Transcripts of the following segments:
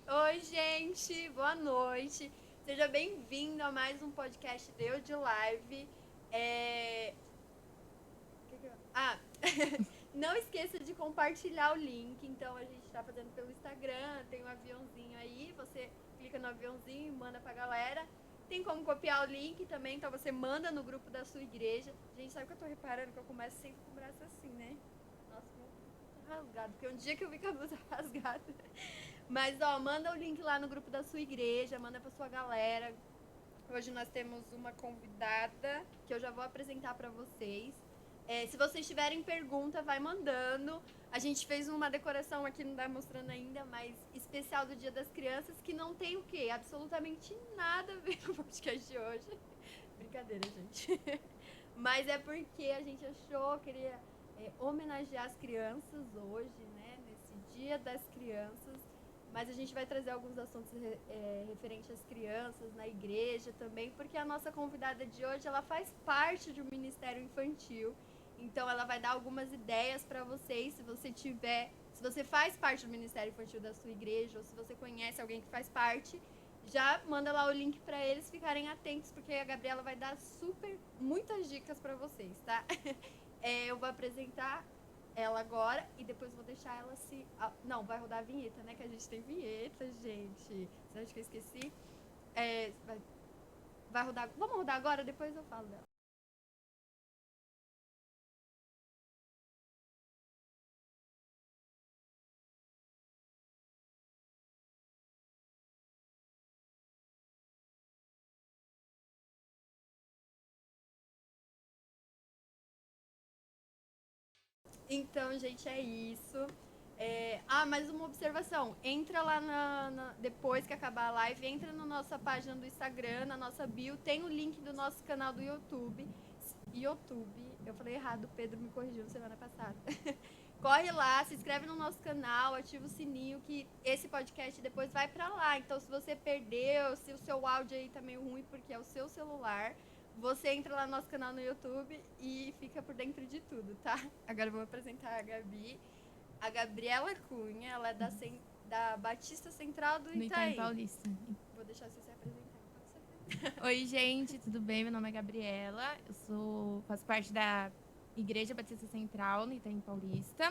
Oi, gente, boa noite. Seja bem-vindo a mais um podcast Deu de Live. É... Ah, não esqueça de compartilhar o link. Então, a gente está fazendo pelo Instagram, tem um aviãozinho aí. Você clica no aviãozinho e manda pra galera. Tem como copiar o link também, então você manda no grupo da sua igreja. Gente, sabe o que eu tô reparando? Que eu começo sempre com o braço assim, né? Nossa, meu tá rasgado. Porque um dia que eu vi com a blusa rasgada. Mas, ó, manda o link lá no grupo da sua igreja, manda pra sua galera. Hoje nós temos uma convidada que eu já vou apresentar para vocês. Se vocês tiverem pergunta, vai mandando. A gente fez uma decoração aqui, não tá mostrando ainda, mas especial do Dia das Crianças, que não tem o quê? Absolutamente nada a ver com o podcast de hoje. Brincadeira, gente. Mas é porque a gente achou, queria homenagear as crianças hoje, né? Nesse Dia das Crianças. Mas a gente vai trazer alguns assuntos referentes às crianças na igreja também, porque a nossa convidada de hoje, ela faz parte de um ministério infantil. Então ela vai dar algumas ideias para vocês, se você faz parte do ministério infantil da sua igreja ou se você conhece alguém que faz parte, já manda lá o link para eles ficarem atentos, porque a Gabriela vai dar muitas dicas para vocês, tá? Eu vou apresentar ela agora e depois vou deixar ela se. Não, vai rodar a vinheta, né? Que a gente tem vinheta, gente. Você acha que eu esqueci? Vai rodar. Vamos rodar agora, depois eu falo dela. Então, gente, é isso. Mais uma observação. Entra lá depois que acabar a live, entra na nossa página do Instagram, na nossa bio, tem o link do nosso canal do YouTube. YouTube, eu falei errado, o Pedro me corrigiu semana passada. Corre lá, se inscreve no nosso canal, ativa o sininho que esse podcast depois vai pra lá. Então, se você perdeu, se o seu áudio aí tá meio ruim porque é o seu celular, você entra lá no nosso canal no YouTube e fica por dentro de tudo, tá? Agora eu vou apresentar a Gabi. A Gabriela Cunha, ela é da Batista Central do No Itaim Itaim. Paulista. Vou deixar você se apresentar. Pode se apresentar. Oi, gente, tudo bem? Meu nome é Gabriela. Faço parte da Igreja Batista Central, no Itaim Paulista.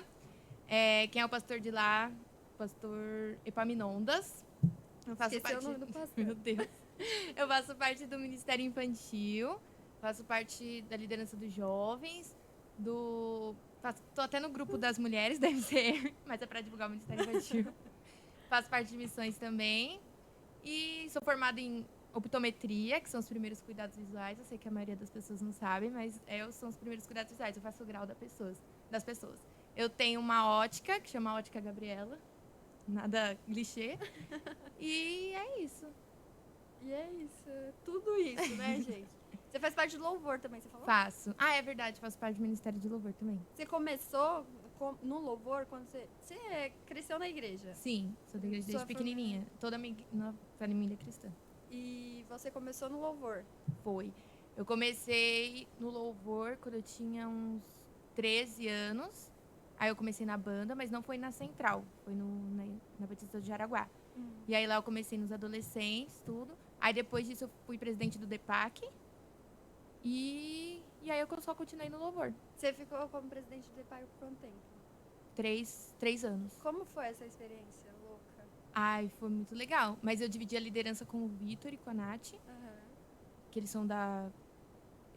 Quem é o pastor de lá? Pastor Epaminondas. Eu faço Esqueceu parte. o nome do pastor. Meu Deus. Eu faço parte do Ministério Infantil. Faço parte da liderança dos jovens. Tô até no grupo das mulheres, deve ser, mas é para divulgar o Ministério Infantil. Faço parte de missões também. E sou formada em optometria, que são os primeiros cuidados visuais. Eu sei que a maioria das pessoas não sabe, mas são os primeiros cuidados visuais. Eu faço o grau das pessoas. Eu tenho uma ótica, que chama Ótica Gabriela. Nada clichê. E é isso. E é isso. Tudo isso, né, gente? Você faz parte do louvor também, você falou? Faço. Ah, é verdade, faço parte do Ministério de Louvor também. Você começou no louvor quando você cresceu na igreja? Sim, sou da igreja desde pequenininha. Toda minha família cristã. E você começou no louvor? Foi. Eu comecei no louvor quando eu tinha uns 13 anos. Aí eu comecei na banda, mas não foi na Central, foi na Batista de Jaraguá. E aí lá eu comecei nos adolescentes, tudo. Aí depois disso eu fui presidente do DEPAC. E aí eu só continuei no louvor. Você ficou como presidente do DEPAC por quanto tempo? 3 anos. Como foi essa experiência louca? Ai, foi muito legal. Mas eu dividi a liderança com o Vitor e com a Nath, que eles são da...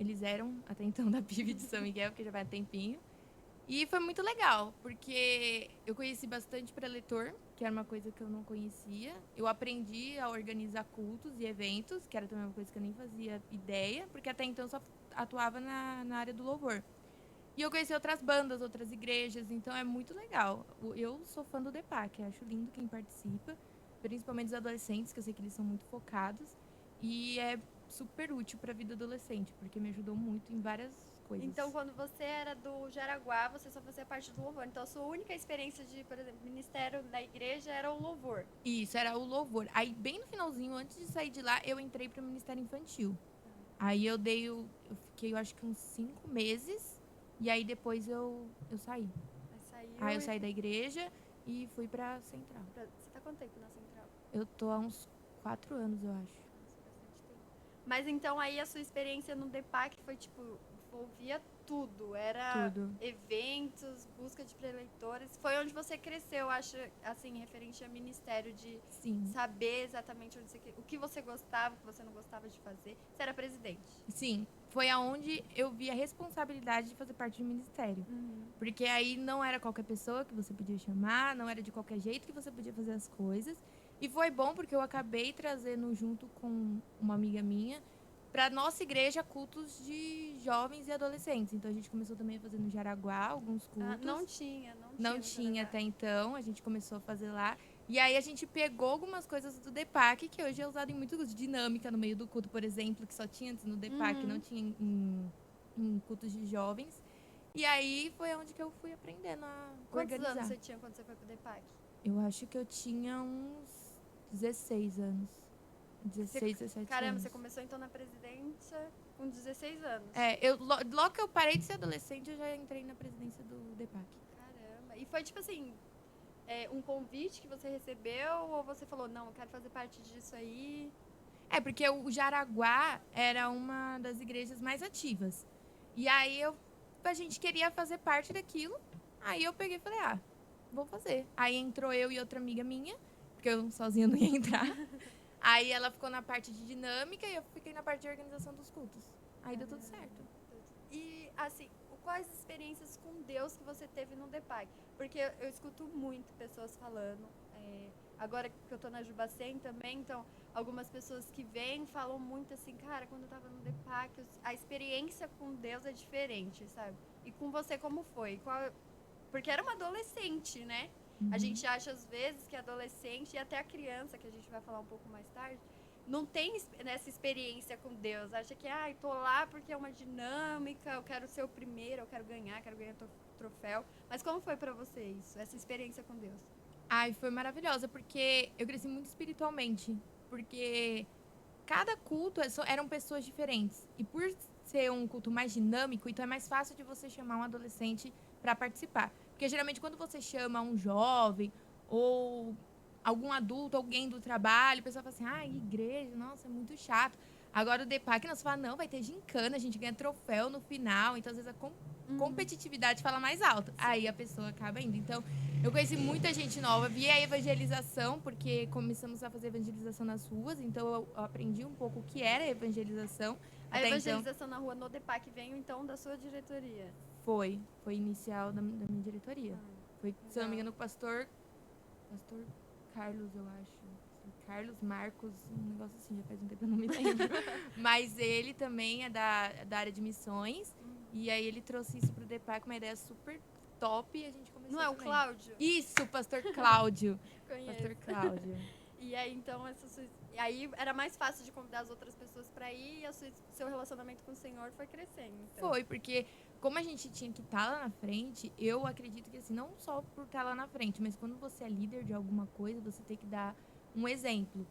Eles eram até então da PIB de São Miguel, que já vai há tempinho. E foi muito legal, porque eu conheci bastante preletor, que era uma coisa que eu não conhecia. Eu aprendi a organizar cultos e eventos, que era também uma coisa que eu nem fazia ideia, porque até então eu só atuava na área do louvor. E eu conheci outras bandas, outras igrejas, então é muito legal. Eu sou fã do DEPAC, acho lindo quem participa, principalmente os adolescentes, que eu sei que eles são muito focados. E é super útil para a vida adolescente, porque me ajudou muito em várias coisas. Então, quando você era do Jaraguá, você só fazia parte do louvor. Então, a sua única experiência de, por exemplo, ministério da igreja era o louvor. Isso, era o louvor. Aí, bem no finalzinho, antes de sair de lá, eu entrei para o Ministério Infantil. Aí eu fiquei, eu acho que uns 5 meses, e aí depois eu saí. Aí eu saí da igreja e fui pra Central. Você tá quanto tempo na Central? Eu tô há uns 4 anos, eu acho. Nossa, bastante tempo. Mas então aí a sua experiência no DEPAC foi tipo, envolvia tudo. Era Tudo. eventos, busca de preleitores. Foi onde você cresceu, acho, assim, referente a ministério, de Sim. saber exatamente o que você gostava, o que você não gostava de fazer. Você era presidente. Sim, foi aonde eu vi a responsabilidade de fazer parte do ministério. Porque aí não era qualquer pessoa que você podia chamar, não era de qualquer jeito que você podia fazer as coisas. E foi bom porque eu acabei trazendo junto com uma amiga minha para nossa igreja cultos de jovens e adolescentes. Então a gente começou também a fazer no Jaraguá alguns cultos. Não tinha Não no tinha Jaraguá. até então, a gente começou a fazer lá. E aí a gente pegou algumas coisas do DEPAC, que hoje é usado em muito culto. Dinâmica no meio do culto, por exemplo, que só tinha antes no DEPAC, não tinha em cultos de jovens. E aí foi onde que eu fui aprendendo a organizar. Quantos anos você tinha quando você foi pro DEPAC? Eu acho que eu tinha uns 16 anos. 16, 17 Caramba, anos. você começou então na presidência com 16 anos. Logo que eu parei de ser adolescente, eu já entrei na presidência do DEPAC. Caramba. E foi tipo assim, um convite que você recebeu ou você falou, não, eu quero fazer parte disso aí? Porque o Jaraguá era uma das igrejas mais ativas. E aí a gente queria fazer parte daquilo. Aí eu peguei e falei, vou fazer. Aí entrou eu e outra amiga minha, porque eu sozinha não ia entrar. Aí ela ficou na parte de dinâmica e eu fiquei na parte de organização dos cultos. Aí deu tudo certo. E, assim, quais experiências com Deus que você teve no DEPAC? Porque eu escuto muito pessoas falando, agora que eu tô na Jubacem também, então, algumas pessoas que vêm falam muito assim, cara, quando eu tava no DEPAC, a experiência com Deus é diferente, sabe? E com você, como foi? Porque era uma adolescente, né? A gente acha, às vezes, que adolescente e até a criança, que a gente vai falar um pouco mais tarde, não tem essa experiência com Deus. Acha que, tô lá porque é uma dinâmica, eu quero ser o primeiro, eu quero ganhar troféu. Mas como foi pra você isso, essa experiência com Deus? Foi maravilhosa, porque eu cresci muito espiritualmente. Porque cada culto eram pessoas diferentes. E por ser um culto mais dinâmico, então é mais fácil de você chamar um adolescente para participar. Porque geralmente quando você chama um jovem ou algum adulto, alguém do trabalho, o pessoal fala assim, igreja, nossa, é muito chato. Agora o DEPAC nós fala, não, vai ter gincana, a gente ganha troféu no final. Então, às vezes, a competitividade fala mais alto. Aí a pessoa acaba indo. Então, eu conheci muita gente nova, vi a evangelização, porque começamos a fazer evangelização nas ruas. Então, eu aprendi um pouco o que era evangelização. A evangelização na rua no DEPAC veio, então, da sua diretoria? Foi inicial da minha diretoria. Foi, se eu não me engano, o pastor Carlos, eu acho. Carlos Marcos, um negócio assim, já faz um tempo que eu não me lembro. Mas ele também é da área de missões. E aí ele trouxe isso pro DEPAC, uma ideia super top, e a gente começou. Não é o Cláudio? Isso, o pastor Cláudio. Conheço. Pastor Cláudio. E aí, então, aí era mais fácil de convidar as outras pessoas para ir e seu relacionamento com o Senhor foi crescendo. Então. Foi, porque como a gente tinha que estar lá na frente, eu acredito que assim, não só por estar lá na frente, mas quando você é líder de alguma coisa, você tem que dar um exemplo.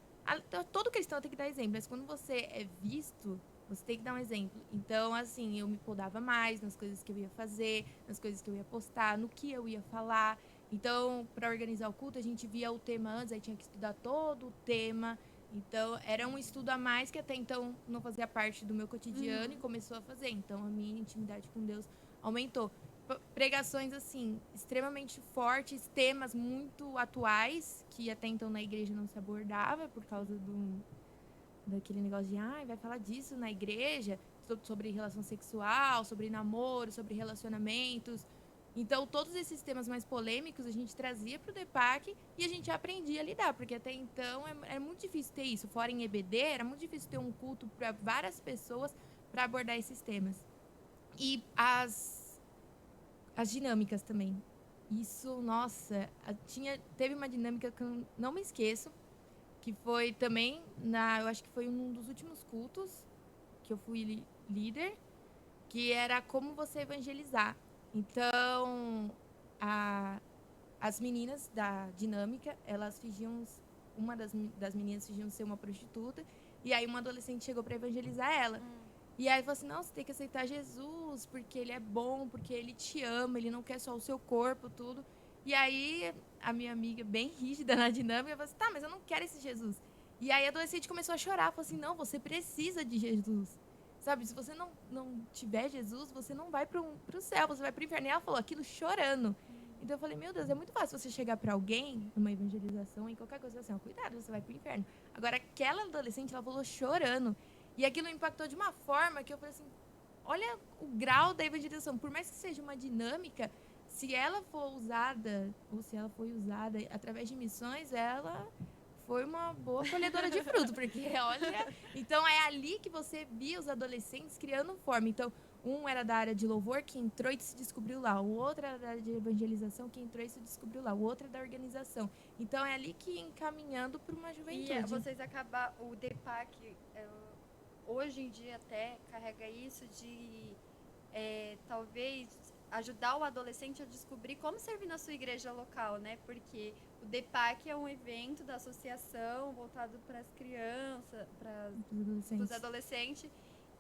Todo cristão tem que dar exemplo, mas quando você é visto, você tem que dar um exemplo. Então, assim, eu me podava mais nas coisas que eu ia fazer, nas coisas que eu ia postar, no que eu ia falar. Então, para organizar o culto, a gente via o tema antes, aí tinha que estudar todo o tema. Então, era um estudo a mais que até então não fazia parte do meu cotidiano e começou a fazer. Então, a minha intimidade com Deus aumentou. Pregações, assim, extremamente fortes, temas muito atuais, que até então na igreja não se abordava por causa daquele negócio de, vai falar disso na igreja, sobre relação sexual, sobre namoro, sobre relacionamentos. Então, todos esses temas mais polêmicos a gente trazia para o DEPAC e a gente aprendia a lidar, porque até então é muito difícil ter isso. Fora em EBD, era muito difícil ter um culto para várias pessoas para abordar esses temas. E as dinâmicas também. Isso, nossa, teve uma dinâmica que eu não me esqueço, que foi também, eu acho que foi um dos últimos cultos que eu fui líder, que era como você evangelizar. Então, as meninas da dinâmica, elas fingiam, uma das meninas fingiam ser uma prostituta, e aí uma adolescente chegou para evangelizar ela. E aí falou assim, não, você tem que aceitar Jesus, porque ele é bom, porque ele te ama, ele não quer só o seu corpo, tudo. E aí, a minha amiga, bem rígida na dinâmica, falou assim, tá, mas eu não quero esse Jesus. E aí, a adolescente começou a chorar. Falou assim, não, você precisa de Jesus. Sabe, se você não tiver Jesus, você não vai pro céu, você vai pro inferno. E ela falou aquilo chorando. Então, eu falei, meu Deus, é muito fácil você chegar pra alguém, numa evangelização, em qualquer coisa assim, ó, cuidado, você vai pro inferno. Agora, aquela adolescente, ela falou chorando. E aquilo impactou de uma forma que eu falei assim, olha o grau da evangelização. Por mais que seja uma dinâmica, se ela for usada, ou se ela foi usada através de missões, ela foi uma boa colhedora de fruto, porque olha, então é ali que você via os adolescentes criando forma. Então, um era da área de louvor, que entrou e se descobriu lá. O outro era da área de evangelização, que entrou e se descobriu lá. O outro é da organização. Então, é ali que ia encaminhando para uma juventude. E vocês acabam, o DEPAC, hoje em dia até carrega isso de talvez ajudar o adolescente a descobrir como servir na sua igreja local, né? Porque o DEPAC é um evento da associação voltado para as crianças, para os adolescentes.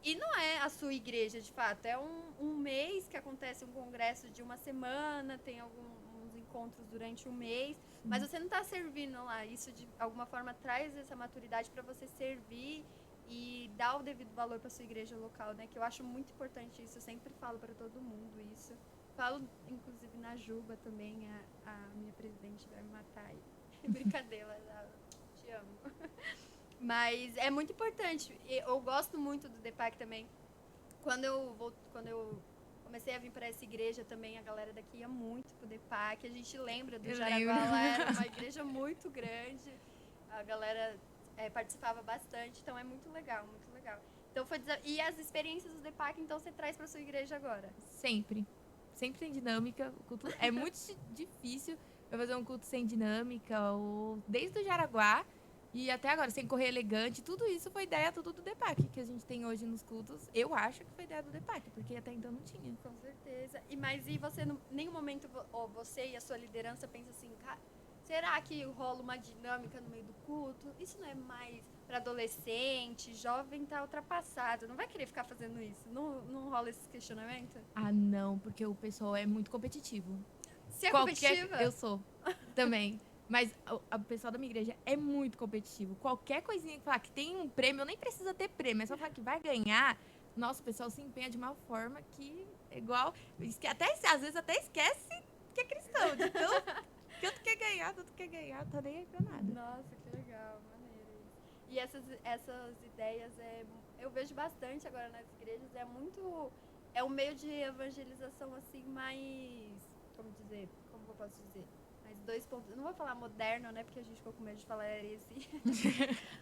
E não é a sua igreja, de fato. É um mês que acontece um congresso de uma semana, tem alguns encontros durante um mês. Mas você não está servindo lá. Isso, de alguma forma, traz essa maturidade para você servir e dar o devido valor para sua igreja local, né? Que eu acho muito importante isso. Eu sempre falo para todo mundo isso. Falo, inclusive, na Juba também. A minha presidente vai me matar aí. Brincadeira, te amo. Mas é muito importante. Eu gosto muito do DEPAC também. Quando eu comecei a vir para essa igreja também, a galera daqui ia muito pro DEPAC. A gente lembra do Jaraguá, lá era uma igreja muito grande. A galera participava bastante, então é muito legal, muito legal. Então e as experiências do DEPAC, então, você traz para sua igreja agora? Sempre. Sempre tem dinâmica. O culto é muito difícil eu fazer um culto sem dinâmica, ou desde o Jaraguá e até agora, sem correr elegante. Tudo isso foi ideia tudo do DEPAC que a gente tem hoje nos cultos. Eu acho que foi ideia do DEPAC, porque até então não tinha. Com certeza. Mas e você, em nenhum momento, você e a sua liderança pensam assim, cara, será que rola uma dinâmica no meio do culto? Isso não é mais para adolescente, jovem tá ultrapassado, não vai querer ficar fazendo isso? Não rola esse questionamento? Ah, não, porque o pessoal é muito competitivo. Você é competitiva? Eu sou, também. Mas o pessoal da minha igreja é muito competitivo. Qualquer coisinha que falar que tem um prêmio, nem precisa ter prêmio, é só falar que vai ganhar. Nossa, o pessoal se empenha de uma forma que é igual. Às vezes até esquece que é cristão. De tanto quer ganhar, tá nem aí pra nada. Nossa, que legal, maneiro isso. E essas ideias, eu vejo bastante agora nas igrejas, é um meio de evangelização assim mais, como eu posso dizer? Mas 2.0, não vou falar moderno, né, porque a gente ficou com medo de falar assim.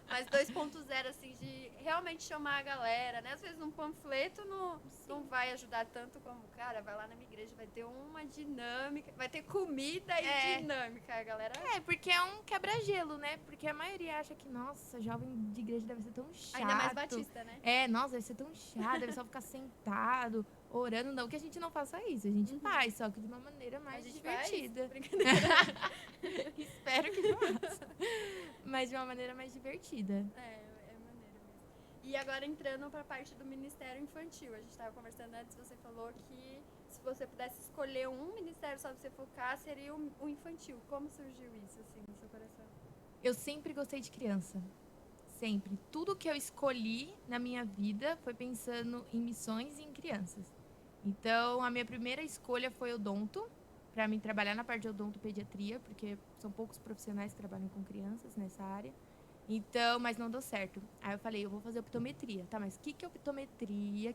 Mas 2.0, assim, de realmente chamar a galera, né? Às vezes um panfleto não vai ajudar tanto como, cara, vai lá na minha igreja, vai ter uma dinâmica, vai ter comida e dinâmica, a galera. Porque é um quebra-gelo, né? Porque a maioria acha que, nossa, jovem de igreja deve ser tão chato. Ainda mais batista, né? Nossa, deve ser tão chato, deve só ficar sentado, orando. Não que a gente não faça isso, a gente faz, só que de uma maneira mais divertida. Espero que não faça. Mas de uma maneira mais divertida. É maneiro mesmo. E agora entrando pra parte do Ministério Infantil. A gente tava conversando antes, você falou que se você pudesse escolher um ministério só pra você focar, seria o infantil. Como surgiu isso, assim, no seu coração? Eu sempre gostei de criança. Sempre. Tudo que eu escolhi na minha vida foi pensando em missões e em crianças. Então, a minha primeira escolha foi odonto, para mim trabalhar na parte de odontopediatria, porque são poucos profissionais que trabalham com crianças nessa área. Então, mas não deu certo. Aí eu falei, eu vou fazer optometria. Tá, mas o que é optometria?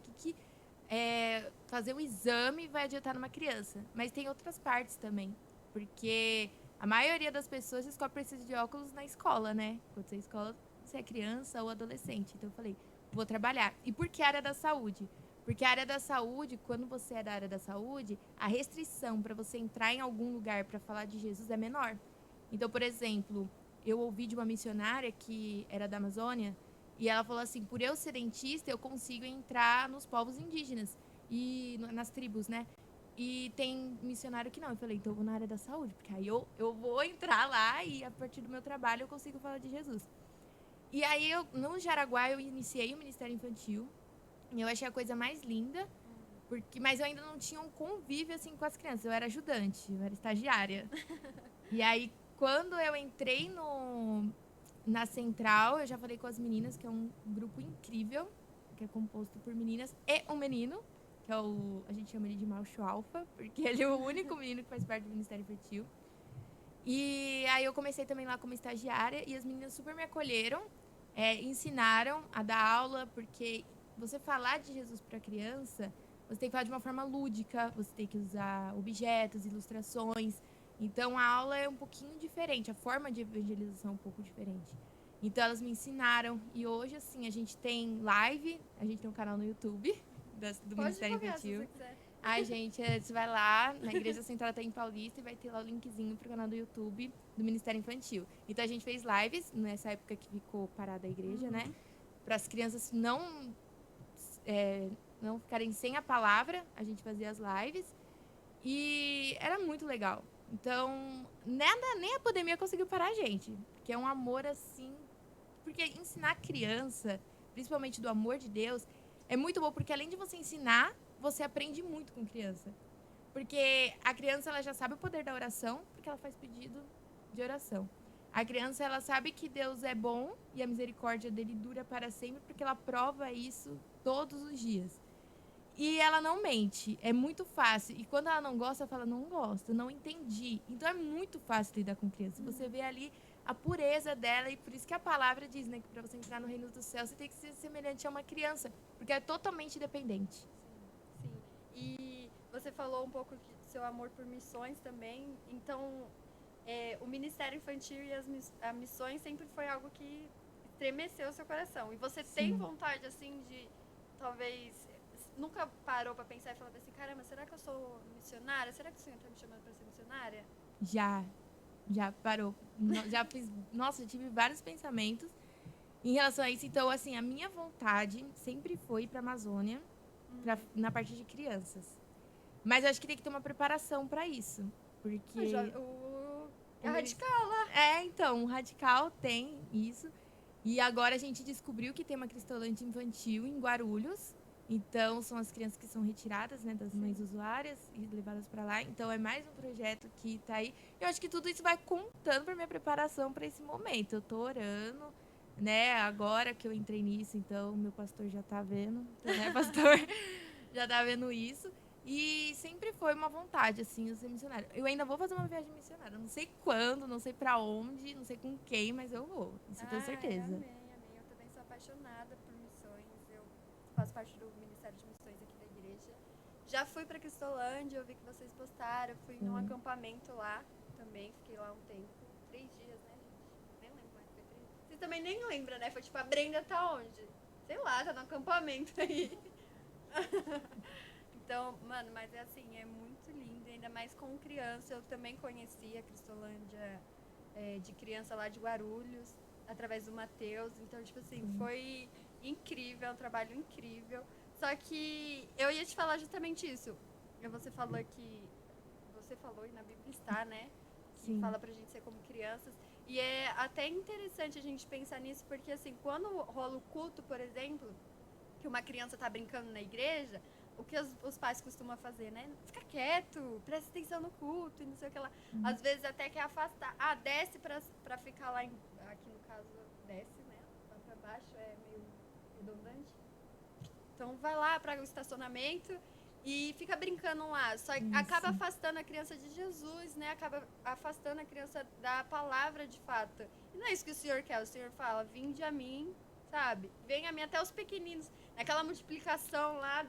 Fazer um exame vai adiantar numa criança? Mas tem outras partes também, porque a maioria das pessoas descobre que precisa de óculos na escola, né? Quando você é escola, você é criança ou adolescente. Então eu falei, vou trabalhar. E por que a área da saúde? Porque a área da saúde, quando você é da área da saúde, a restrição para você entrar em algum lugar para falar de Jesus é menor. Então, por exemplo, eu ouvi de uma missionária que era da Amazônia e ela falou assim, por eu ser dentista, eu consigo entrar nos povos indígenas e nas tribos, né? E tem missionário que não. Eu falei, então eu vou na área da saúde, porque aí eu vou entrar lá e a partir do meu trabalho eu consigo falar de Jesus. E aí, no Jaraguá, eu iniciei o Ministério Infantil. E eu achei a coisa mais linda, Mas eu ainda não tinha um convívio, assim, com as crianças. Eu era ajudante, eu era estagiária. E aí, quando eu entrei na Central, eu já falei com as meninas, que é um grupo incrível, que é composto por meninas e um menino, que é a gente chama ele de macho alfa, porque ele é o único menino que faz parte do Ministério Infantil. E aí eu comecei também lá como estagiária, e as meninas super me acolheram, ensinaram a dar aula, porque você falar de Jesus para criança, você tem que falar de uma forma lúdica, você tem que usar objetos, ilustrações. Então a aula é um pouquinho diferente, a forma de evangelização é um pouco diferente. Então elas me ensinaram, e hoje, assim, a gente tem live, a gente tem um canal no YouTube do Pode Ministério divulgar se Infantil. você quiser. Ai, gente, você vai lá na Igreja Central em Paulista e vai ter lá o linkzinho pro canal do YouTube do Ministério Infantil. Então a gente fez lives nessa época que ficou parada a igreja, né? Para as crianças não ficarem sem a palavra, a gente fazia as lives. E era muito legal. Então, nem a pandemia conseguiu parar a gente. Porque é um amor assim. Porque ensinar criança, principalmente do amor de Deus, é muito bom, porque além de você ensinar, você aprende muito com criança. Porque a criança, ela já sabe o poder da oração, porque ela faz pedido de oração. A criança, ela sabe que Deus é bom e a misericórdia dele dura para sempre, porque ela prova isso todos os dias. E ela não mente, é muito fácil. E quando ela não gosta, ela fala, não gosto, não entendi. Então é muito fácil lidar com criança. Você vê ali a pureza dela, e por isso que a palavra diz, né, que para você entrar no reino do céu, você tem que ser semelhante a uma criança, porque é totalmente dependente. Sim. E você falou um pouco do seu amor por missões também. Então, o Ministério Infantil e as missões sempre foi algo que estremeceu o seu coração. E você tem vontade, assim, de talvez... Nunca parou pra pensar e falar assim, caramba, será que eu sou missionária? Será que o Senhor tá me chamando pra ser missionária? Já parou. Já fiz... Nossa, eu tive vários pensamentos em relação a isso. Então, assim, a minha vontade sempre foi ir pra Amazônia, na parte de crianças. Mas eu acho que tem que ter uma preparação pra isso. Porque... É radical lá. Então, o Radical tem isso. E agora a gente descobriu que tem uma cristolândia infantil em Guarulhos. Então, são as crianças que são retiradas, né, das mães usuárias e levadas para lá. Então, é mais um projeto que está aí. Eu acho que tudo isso vai contando para minha preparação para esse momento. Eu tô orando, né, agora que eu entrei nisso, então meu pastor já tá vendo, né, pastor? Já tá vendo isso. E sempre foi uma vontade, assim, eu ser missionária. Eu ainda vou fazer uma viagem missionária. Eu não sei quando, não sei para onde, não sei com quem, mas eu vou. Isso eu tenho certeza. Amém. Eu também sou apaixonada por missões. Eu faço parte do Ministério de Missões aqui da igreja. Já fui pra Cristolândia, eu vi que vocês postaram. Fui num acampamento lá também. Fiquei lá um tempo. 3 dias, né, gente? Nem lembro mais que foi 3 dias. Vocês também nem lembram, né? Foi tipo, a Brenda tá onde? Sei lá, tá no acampamento aí. Então, mano, mas é assim, é muito lindo, ainda mais com criança. Eu também conheci a Cristolândia de criança lá de Guarulhos, através do Matheus. Então, tipo assim, foi incrível, é um trabalho incrível. Só que eu ia te falar justamente isso. Você falou e na Bíblia está, né? Que fala pra gente ser como crianças. E é até interessante a gente pensar nisso, porque assim, quando rola o culto, por exemplo, que uma criança tá brincando na igreja, o que os pais costumam fazer, né? Fica quieto, presta atenção no culto e não sei o que lá. Às vezes até quer afastar. Desce pra ficar lá, aqui no caso, desce, né? Lá pra baixo é meio redundante. Então vai lá para o estacionamento e fica brincando lá. Só acaba afastando a criança de Jesus, né? Acaba afastando a criança da palavra de fato. E não é isso que o Senhor quer. O Senhor fala, vinde a mim, sabe? Vem a mim, até os pequeninos. Naquela multiplicação lá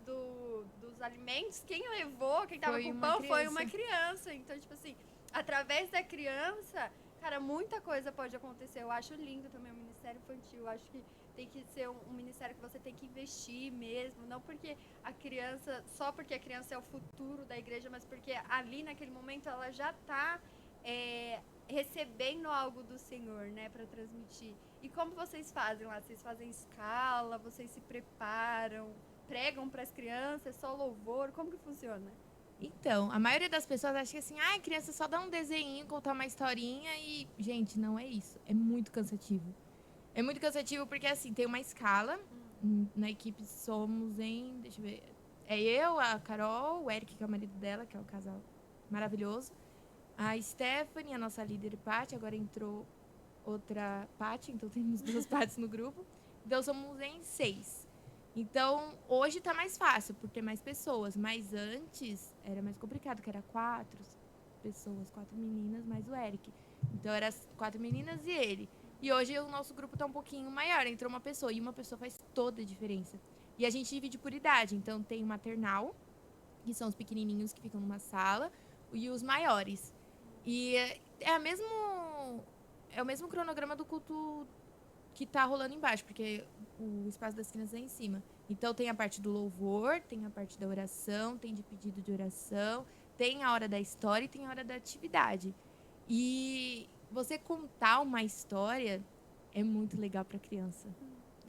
dos alimentos, quem levou, quem tava com o pão, foi uma criança. Então, tipo assim, através da criança, cara, muita coisa pode acontecer. Eu acho lindo também o Ministério Infantil. Eu acho que tem que ser um ministério que você tem que investir mesmo. Não porque a criança, só porque a criança é o futuro da igreja, mas porque ali naquele momento ela já está recebendo algo do Senhor, né, para transmitir. E como vocês fazem lá? Vocês fazem escala? Vocês se preparam? Pregam para as crianças? Só louvor? Como que funciona? Então, a maioria das pessoas acha que assim, criança só dá um desenho, contar uma historinha e... Gente, não é isso. É muito cansativo. É muito cansativo porque, assim, tem uma escala. Na equipe somos em... Deixa eu ver. É eu, a Carol, o Eric, que é o marido dela, que é o casal maravilhoso. A Stephanie, a nossa líder Paty, agora entrou outra Paty, então temos 2 Paty no grupo. Então somos em 6. Então hoje tá mais fácil, por ter mais pessoas. Mas antes era mais complicado, que era 4 pessoas, 4 meninas, mais o Eric. Então eram 4 meninas e ele. E hoje o nosso grupo tá um pouquinho maior, entrou uma pessoa. E uma pessoa faz toda a diferença. E a gente divide por idade. Então tem o maternal, que são os pequenininhos que ficam numa sala, e os maiores. E é o mesmo cronograma do culto que tá rolando embaixo, porque o espaço das crianças é em cima. Então tem a parte do louvor, tem a parte da oração, tem de pedido de oração, tem a hora da história e tem a hora da atividade. E você contar uma história é muito legal para criança.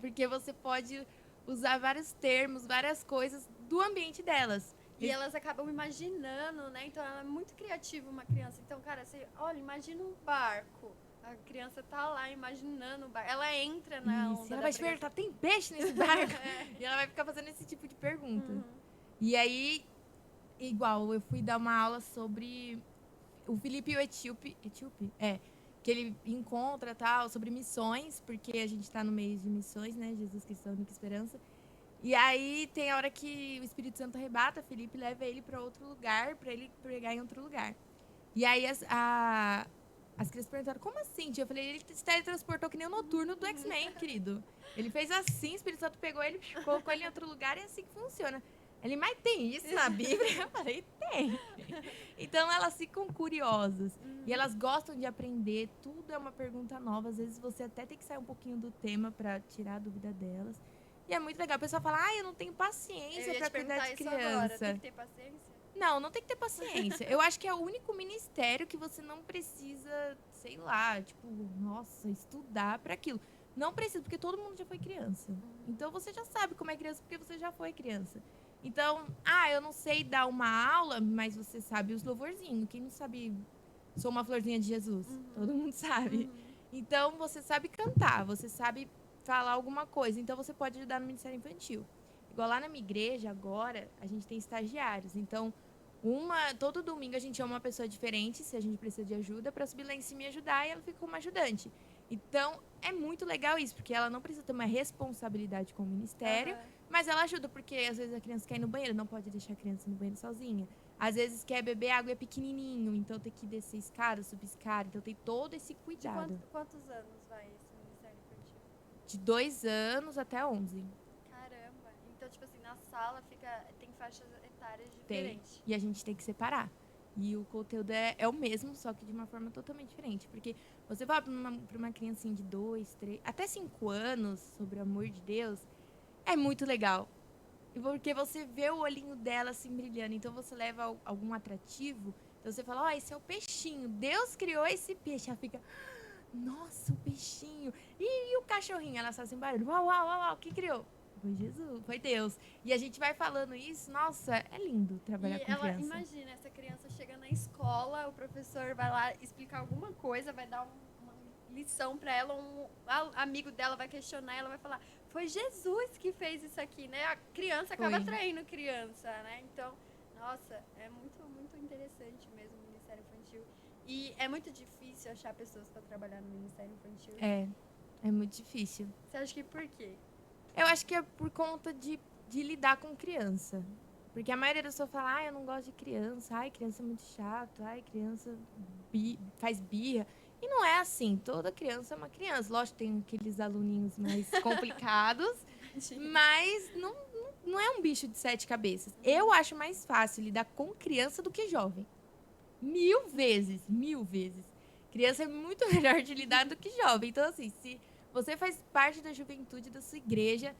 Porque você pode usar vários termos, várias coisas do ambiente delas. E elas acabam imaginando, né? Então ela é muito criativa, uma criança. Então, cara, você, olha, imagina um barco. A criança tá lá imaginando o barco. Ela entra na onda. Ela vai te perguntar, tem peixe nesse barco? E ela vai ficar fazendo esse tipo de pergunta. E aí, igual, eu fui dar uma aula sobre o Filipe e o Etíope. Etíope? Que ele encontra, tal, sobre missões, porque a gente tá no meio de missões, né? Jesus Cristo, a única esperança. E aí tem a hora que o Espírito Santo arrebata, Felipe leva ele para outro lugar, para ele pregar em outro lugar. E aí as crianças perguntaram, como assim, tia? Eu falei, ele se teletransportou que nem o Noturno do X-Men, querido. Ele fez assim, o Espírito Santo pegou ele, colocou ele em outro lugar e é assim que funciona. Ele, mas tem isso na Bíblia? Eu falei, tem. Então elas ficam curiosas. E elas gostam de aprender, tudo é uma pergunta nova. Às vezes você até tem que sair um pouquinho do tema para tirar a dúvida delas. E é muito legal. O pessoal fala, eu não tenho paciência pra cuidar de criança. Agora. Tem que ter paciência? Não tem que ter paciência. Eu acho que é o único ministério que você não precisa, sei lá, tipo, nossa, estudar pra aquilo. Não precisa, porque todo mundo já foi criança. Então você já sabe como é criança, porque você já foi criança. Então, eu não sei dar uma aula, mas você sabe os louvorzinhos. Quem não sabe, sou uma florzinha de Jesus? Todo mundo sabe. Então você sabe cantar, você sabe falar alguma coisa. Então, você pode ajudar no Ministério Infantil. Igual lá na minha igreja, agora, a gente tem estagiários. Então, todo domingo a gente chama uma pessoa diferente, se a gente precisa de ajuda, para subir lá em cima e ajudar, e ela fica como ajudante. Então, é muito legal isso, porque ela não precisa ter uma responsabilidade com o ministério, mas ela ajuda, porque às vezes a criança quer ir no banheiro, não pode deixar a criança no banheiro sozinha. Às vezes quer beber água, é pequenininho, então tem que descer escada, subir escada, então tem todo esse cuidado. De quantos anos vai esse Ministério Infantil? De 2 anos até 11. Caramba. Então, tipo assim, na sala tem faixas etárias diferentes. Tem. E a gente tem que separar. E o conteúdo é o mesmo, só que de uma forma totalmente diferente. Porque você fala para uma criancinha de 2, 3, até 5 anos sobre o amor de Deus, é muito legal. Porque você vê o olhinho dela assim brilhando. Então você leva algum atrativo. Então você fala, esse é o peixinho. Deus criou esse peixe. Ela fica, nossa, o peixinho. E o cachorrinho? Ela faz assim barulho. Uau, uau, uau, uau. Quem criou? Foi Jesus, foi Deus. E a gente vai falando isso, nossa, é lindo trabalhar com criança. Imagina, essa criança chega na escola, o professor vai lá explicar alguma coisa, vai dar uma lição para ela, um amigo dela vai questionar, ela vai falar, foi Jesus que fez isso aqui, né? A criança acaba atraindo criança, né? Então, nossa, é muito, muito interessante mesmo o Ministério Infantil. E é muito difícil achar pessoas para trabalhar no Ministério Infantil. É muito difícil. Você acha que por quê? Eu acho que é por conta de lidar com criança. Porque a maioria das pessoas fala, eu não gosto de criança, criança é muito chato, criança faz birra. E não é assim, toda criança é uma criança. Lógico, tem aqueles aluninhos mais complicados, mas não é um bicho de 7 cabeças. Eu acho mais fácil lidar com criança do que jovem. 1000 vezes. Criança é muito melhor de lidar do que jovem. Então, assim, se você faz parte da juventude da sua igreja,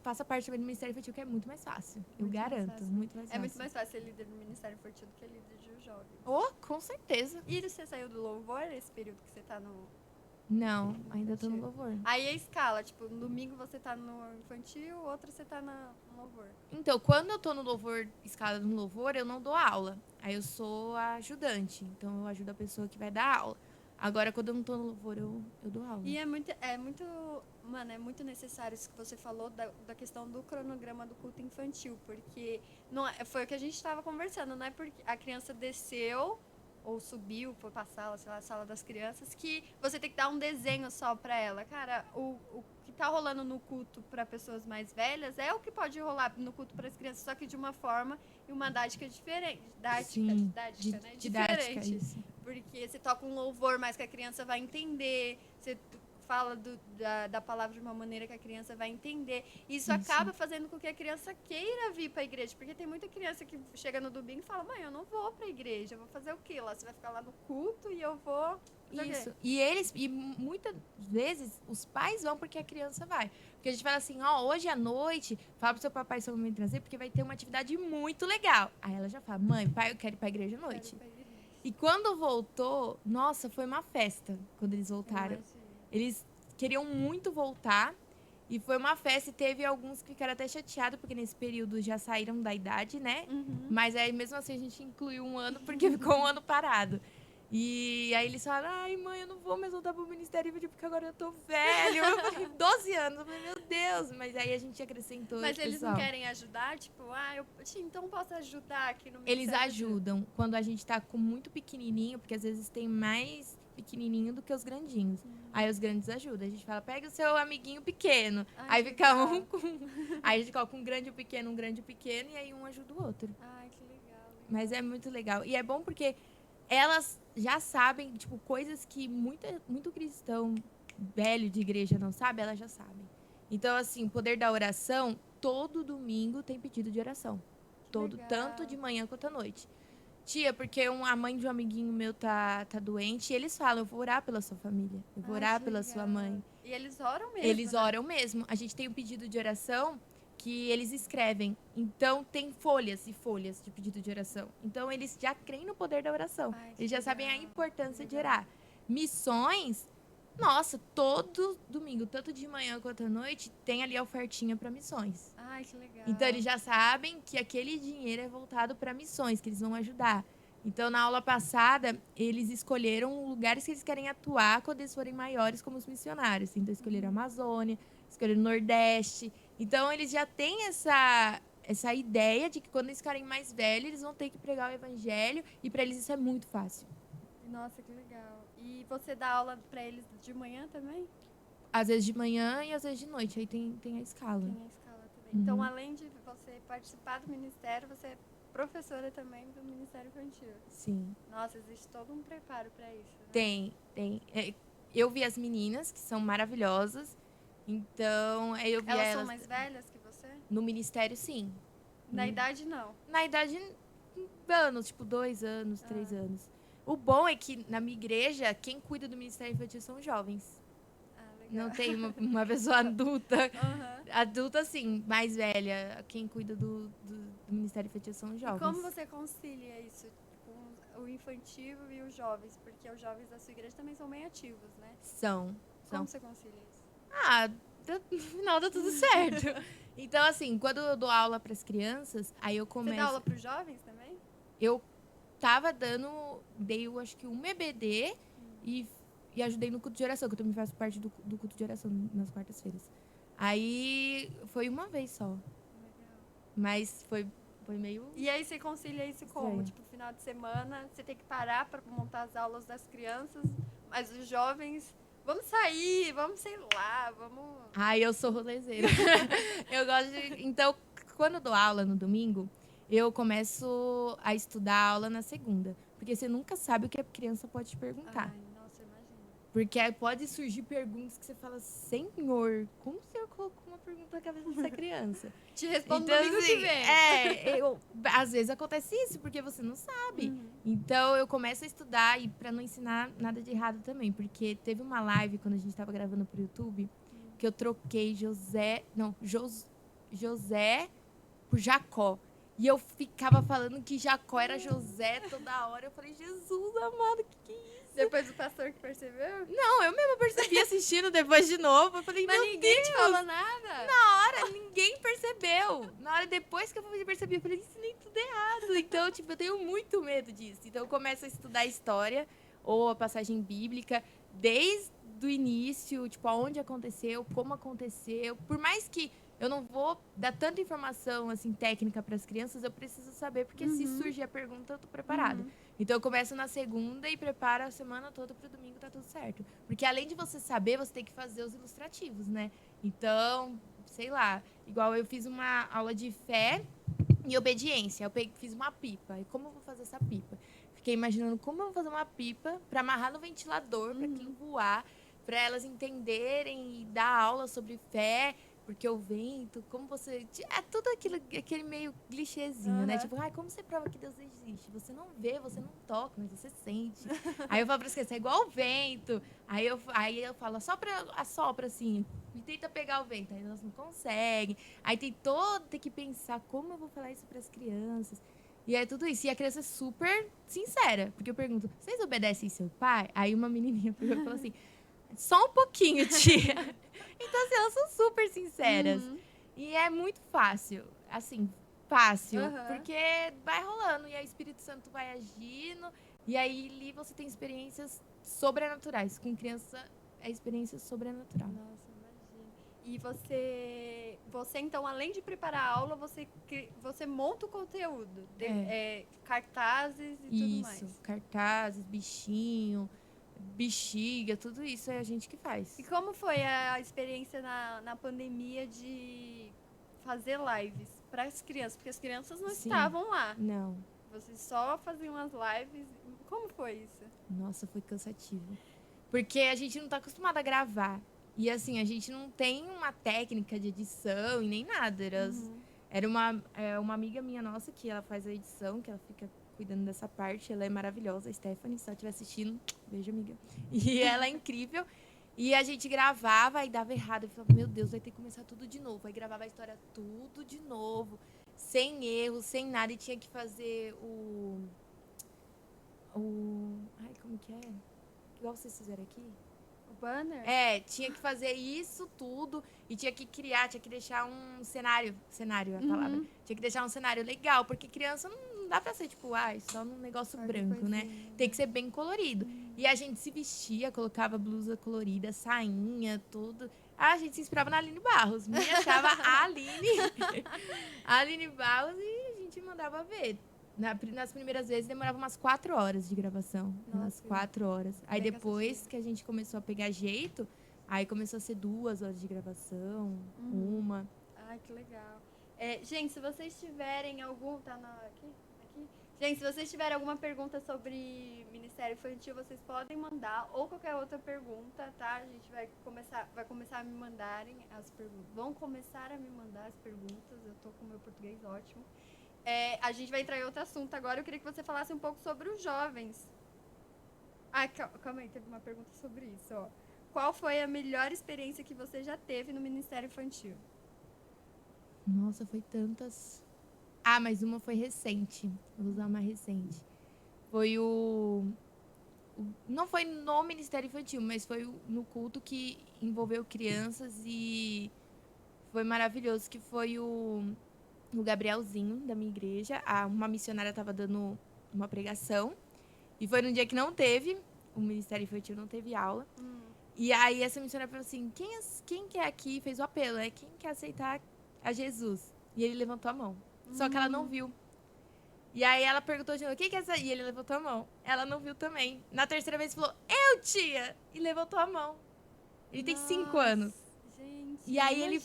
faça parte também do Ministério Infantil, que é muito mais fácil. Eu garanto, muito mais fácil. É muito mais fácil ser líder do Ministério Infantil do que líder de jovens. Com certeza. E você saiu do louvor esse período que você tá no... Não, ainda tô no louvor. Aí a escala, tipo, no domingo você tá no infantil, outro você tá no louvor. Então, quando eu tô no louvor, escala no louvor, eu não dou aula. Aí eu sou a ajudante, então eu ajudo a pessoa que vai dar aula. Agora, quando eu não tô no louvor, eu dou aula. E mano, é muito necessário isso que você falou da questão do cronograma do culto infantil, porque foi o que a gente estava conversando, não é porque a criança desceu ou subiu, foi pra sala, sei lá, a sala das crianças, que você tem que dar um desenho só pra ela. Cara, o que tá rolando no culto pra pessoas mais velhas é o que pode rolar no culto pras crianças, só que de uma forma e uma didática diferente. Didática, né? Didática, diferente. isso. Porque você toca um louvor mais que a criança vai entender, você fala da palavra de uma maneira que a criança vai entender. Isso acaba fazendo com que a criança queira vir para a igreja, porque tem muita criança que chega no domingo e fala: mãe, eu não vou para a igreja, eu vou fazer o quê lá? Você vai ficar lá no culto e eu vou... Isso. E muitas vezes, os pais vão porque a criança vai. Porque a gente fala assim, hoje à noite, fala pro seu papai e sua mamãe trazer, porque vai ter uma atividade muito legal. Aí ela já fala: mãe, pai, eu quero ir pra igreja à noite. E quando voltou, nossa, foi uma festa quando eles voltaram. Eles queriam muito voltar e foi uma festa e teve alguns que ficaram até chateados, porque nesse período já saíram da idade, né? Mas aí mesmo assim a gente incluiu um ano, porque ficou um ano parado. E aí eles falaram: ai, mãe, eu não vou mais voltar pro Ministério Infantil porque agora eu tô velho. Eu falei, 12 anos. Eu falei, meu Deus. Mas aí a gente acrescentou. Mas eles pessoal, não querem ajudar? Tipo, então posso ajudar aqui no eles Ministério? ajudam quando a gente tá com muito pequenininho, porque às vezes tem mais pequenininho do que os grandinhos. Aí os grandes ajudam. A gente fala: pega o seu amiguinho pequeno. Ai, Aí que fica legal. um com... Aí a gente coloca um grande e um grande e pequeno, e aí um ajuda o outro. Ai, que legal. Mas é muito legal. E é bom porque elas já sabem, tipo, coisas que muito cristão velho de igreja não sabe, elas já sabem. Então, assim, o poder da oração, todo domingo tem pedido de oração. Legal. Tanto de manhã quanto à noite. Tia, porque a mãe de um amiguinho meu tá doente, e eles falam: eu vou orar pela sua família, eu vou orar pela sua mãe. E eles oram mesmo, Eles né? oram mesmo. A gente tem um pedido de oração que eles escrevem. Então, tem folhas e folhas de pedido de oração. Então, eles já creem no poder da oração. Ai, que Eles já sabem a legal, importância que de legal. orar. Missões, nossa, todo domingo, tanto de manhã quanto à noite, tem ali a ofertinha para missões. Ai, que legal. Então, eles já sabem que aquele dinheiro é voltado para missões, que eles vão ajudar. Então, na aula passada, eles escolheram lugares que eles querem atuar quando eles forem maiores como os missionários. Então, escolheram a Amazônia, escolheram o Nordeste. Então, eles já têm essa ideia de que quando eles ficarem mais velhos, eles vão ter que pregar o evangelho. E para eles isso é muito fácil. Nossa, que legal. E você dá aula pra eles de manhã também? Às vezes de manhã e às vezes de noite. Aí tem a escala. Tem a escala também. Então, além de você participar do ministério, você é professora também do Ministério Infantil. Sim. Nossa, existe todo um preparo pra isso, né? Tem. Eu vi as meninas, que são maravilhosas. Então, eu vi Elas são mais velhas que você? no ministério, sim. Na idade, não. Na idade, anos, tipo 2 anos, 3 anos. O bom é que na minha igreja, quem cuida do Ministério Infantil são jovens. Legal. Não tem uma pessoa adulta. Uhum. Adulta, assim, mais velha. Quem cuida do Ministério Infantil são jovens. E como você concilia isso com o infantil e os jovens? Porque os jovens da sua igreja também são bem ativos, né? São. Como você concilia isso? No final dá tudo certo. Então, assim, quando eu dou aula para as crianças, aí eu começo... Você dá aula para os jovens também? Eu dei, eu acho que um EBD e ajudei no culto de oração, que eu também faço parte do culto de oração nas quartas-feiras. Aí foi uma vez só. Legal. Mas foi meio... E aí você concilia isso como? Estranho. Tipo, final de semana, você tem que parar para montar as aulas das crianças, mas os jovens... Vamos sair, vamos, sei lá, vamos... Eu sou rolezeira. Eu gosto de... Então, quando eu dou aula no domingo, eu começo a estudar a aula na segunda. Porque você nunca sabe o que a criança pode te perguntar. Ai, nossa, imagina. Porque aí pode surgir perguntas que você fala: Senhor, como o senhor colocou uma pergunta na cabeça dessa criança? Te respondo Então, domingo assim, que vem. às vezes acontece isso, porque você não sabe. Então, eu começo a estudar, e para não ensinar nada de errado também. Porque teve uma live, quando a gente estava gravando pro YouTube, que eu troquei José por Jacó. E eu ficava falando que Jacó era José toda hora. Eu falei: Jesus amado, que é isso? Depois o pastor que percebeu? Não, eu mesma percebi assistindo depois de novo. Eu falei: Mas meu ninguém Deus, te falou nada? na hora ninguém percebeu. Na hora depois que eu percebi, eu falei: ensinei tudo errado. Então, tipo, eu tenho muito medo disso. Então, eu começo a estudar história, ou a passagem bíblica, desde o início, tipo, aonde aconteceu, como aconteceu. Por mais que eu não vou dar tanta informação, assim, técnica para as crianças, eu preciso saber, porque se surgir a pergunta, eu tô preparada. Então, eu começo na segunda e preparo a semana toda pro domingo, tá tudo certo. Porque além de você saber, você tem que fazer os ilustrativos, né? Então, sei lá, igual eu fiz uma aula de fé e obediência. Eu fiz uma pipa. E como eu vou fazer essa pipa? Fiquei imaginando como eu vou fazer uma pipa para amarrar no ventilador, para aquilo voar, para elas entenderem e dar aula sobre fé, porque o vento, como você... É tudo aquele meio clichêzinho, né? Tipo, ai, como você prova que Deus existe? Você não vê, você não toca, mas você sente. Aí eu falo para as crianças, é igual o vento. Aí eu falo, assopra assim, e tenta pegar o vento. Aí elas não conseguem. Aí tem que pensar como eu vou falar isso para as crianças. E é tudo isso. E a criança é super sincera. Porque eu pergunto, vocês obedecem seu pai? Aí uma menininha pegou e falou assim, só um pouquinho, tia. Então, assim, elas são super sinceras. E é muito fácil. Assim, fácil. Porque vai rolando. E aí o Espírito Santo vai agindo. E aí ali você tem experiências sobrenaturais. Com criança é experiência sobrenatural. Nossa, imagina. E você então, além de preparar a aula, você monta o conteúdo. Cartazes e tudo mais. Isso, cartazes, bichinho, bexiga, tudo isso é a gente que faz. E como foi a experiência na pandemia de fazer lives para as crianças? Porque as crianças não estavam lá. Não. Vocês só faziam as lives. Como foi isso? Nossa, foi cansativo. Porque a gente não tá acostumado a gravar. E assim, a gente não tem uma técnica de edição e nem nada. Era uma amiga minha nossa que ela faz a edição, que ela fica cuidando dessa parte. Ela é maravilhosa, a Stephanie, se ela estiver assistindo, beijo, amiga. E ela é incrível. E a gente gravava e dava errado. Eu falava, meu Deus, vai ter que começar tudo de novo. Aí gravava a história tudo de novo, sem erro, sem nada. E tinha que fazer ai, como que é? Igual vocês fizeram aqui. O banner? Tinha que fazer isso tudo e tinha que deixar um cenário é a palavra. Tinha que deixar um cenário legal, porque criança não dá pra ser, tipo, só num negócio branco, né? Tem que ser bem colorido. E a gente se vestia, colocava blusa colorida, sainha, tudo. A gente se inspirava na Aline Barros. Me achava a Aline Barros e a gente mandava ver. Nas primeiras vezes demorava umas 4 horas de gravação. Nossa, umas 4 horas. Aí depois que a gente começou a pegar jeito, aí começou a ser 2 horas de gravação, uma. Ai, que legal. Gente, se vocês tiverem algum... aqui? Gente, se vocês tiverem alguma pergunta sobre Ministério Infantil, vocês podem mandar. Ou qualquer outra pergunta, tá? A gente vai começar a me mandarem as perguntas. Vão começar a me mandar as perguntas. Eu tô com o meu português ótimo. A gente vai entrar em outro assunto agora. Eu queria que você falasse um pouco sobre os jovens. Calma aí, teve uma pergunta sobre isso, ó. Qual foi a melhor experiência que você já teve no Ministério Infantil? Nossa, foi tantas. Mas uma foi recente. Vou usar uma recente. Foi não foi no Ministério Infantil, mas foi no culto que envolveu crianças e foi maravilhoso, que foi o Gabrielzinho, da minha igreja. Uma missionária estava dando uma pregação. E foi num dia que não teve, o Ministério Infantil não teve aula. E aí essa missionária falou assim, quem quer aqui, fez o apelo, né? Quem quer aceitar a Jesus? E ele levantou a mão. Só que ela não viu. E aí ela perguntou de novo, quem quer sair? E ele levantou a mão. Ela não viu também. Na terceira vez falou, eu, tia! E levantou a mão. Ele tem 5 anos. Gente, e aí ele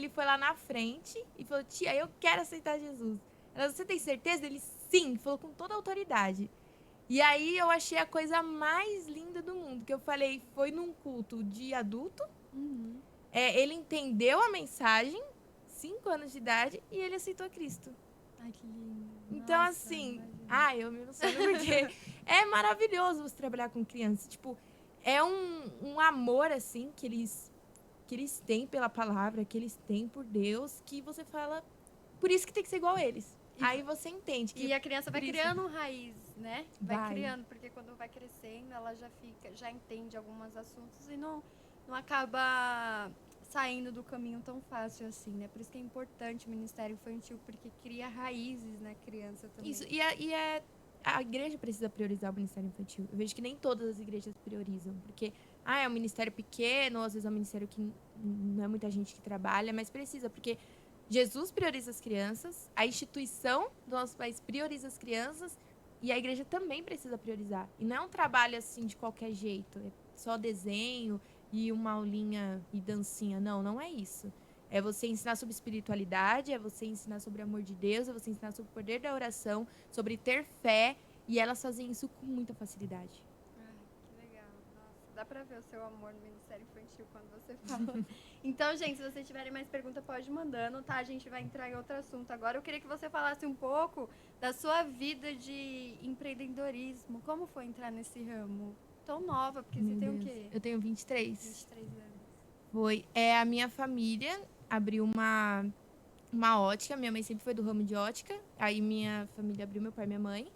foi lá na frente e falou, tia, eu quero aceitar Jesus. Ela, você tem certeza? Ele, sim, falou com toda a autoridade. E aí eu achei a coisa mais linda do mundo, que eu falei, foi num culto de adulto, ele entendeu a mensagem, 5 anos de idade, e ele aceitou a Cristo. Ai, que lindo. Então, nossa, assim, eu me emociono porque é maravilhoso você trabalhar com criança. Tipo, é um amor, assim, que eles têm pela palavra, que eles têm por Deus, que você fala, por isso que tem que ser igual a eles. Aí você entende. E a criança vai criando raiz, né? Vai criando, porque quando vai crescendo, ela já entende alguns assuntos e não acaba saindo do caminho tão fácil assim, né? Por isso que é importante o Ministério Infantil, porque cria raízes na criança também. Isso, e é a igreja precisa priorizar o ministério infantil. Eu vejo que nem todas as igrejas priorizam, porque é um ministério pequeno, ou às vezes é um ministério que não é muita gente que trabalha, mas precisa, porque Jesus prioriza as crianças, a instituição do nosso país prioriza as crianças e a igreja também precisa priorizar. E não é um trabalho assim de qualquer jeito, é só desenho e uma aulinha e dancinha. Não, não é isso. É você ensinar sobre espiritualidade, é você ensinar sobre o amor de Deus, é você ensinar sobre o poder da oração, sobre ter fé, e elas fazem isso com muita facilidade. Ai, que legal. Nossa, dá pra ver o seu amor no Ministério Infantil quando você fala. Então, gente, se vocês tiverem mais perguntas, pode ir mandando, tá? A gente vai entrar em outro assunto agora. Eu queria que você falasse um pouco da sua vida de empreendedorismo. Como foi entrar nesse ramo? Tão nova, porque Meu você tem Deus. o quê? Eu tenho 23. 23 anos. Foi. A minha família abriu uma ótica. Minha mãe sempre foi do ramo de ótica. Aí minha família abriu, meu pai e minha mãe.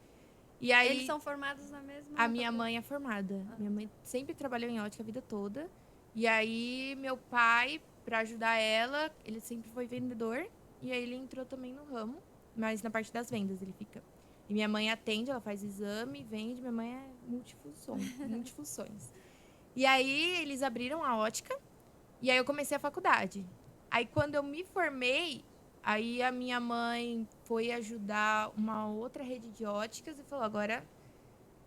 E aí, Eles são formados na mesma... a minha mãe é formada. Minha mãe sempre trabalhou em ótica a vida toda. E aí, meu pai, pra ajudar ela, ele sempre foi vendedor. E aí, ele entrou também no ramo. Mas na parte das vendas ele fica. E minha mãe atende, ela faz exame, vende. Minha mãe é multifunções. E aí, eles abriram a ótica. E aí, eu comecei a faculdade. Aí, quando eu me formei, aí a minha mãe foi ajudar uma outra rede de óticas e falou, agora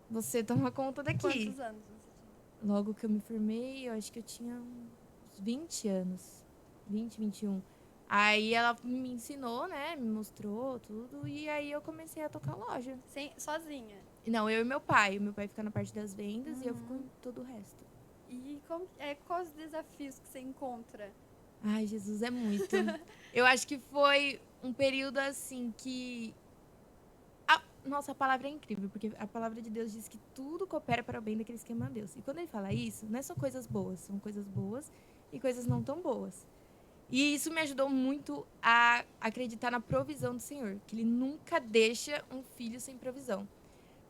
você toma conta daqui. Quantos anos você tinha? Logo que eu me formei, eu acho que eu tinha uns 20 anos. 20, 21. Aí ela me ensinou, né? Me mostrou tudo. E aí eu comecei a tocar loja. Sozinha? Não, eu e meu pai. O meu pai fica na parte das vendas e eu fico em todo o resto. E quais os desafios que você encontra? Ai, Jesus, é muito. Eu acho que foi um período assim que... Nossa, a palavra é incrível, porque a palavra de Deus diz que tudo coopera para o bem daqueles que amam a Deus. E quando ele fala isso, não é só coisas boas, são coisas boas e coisas não tão boas. E isso me ajudou muito a acreditar na provisão do Senhor, que ele nunca deixa um filho sem provisão.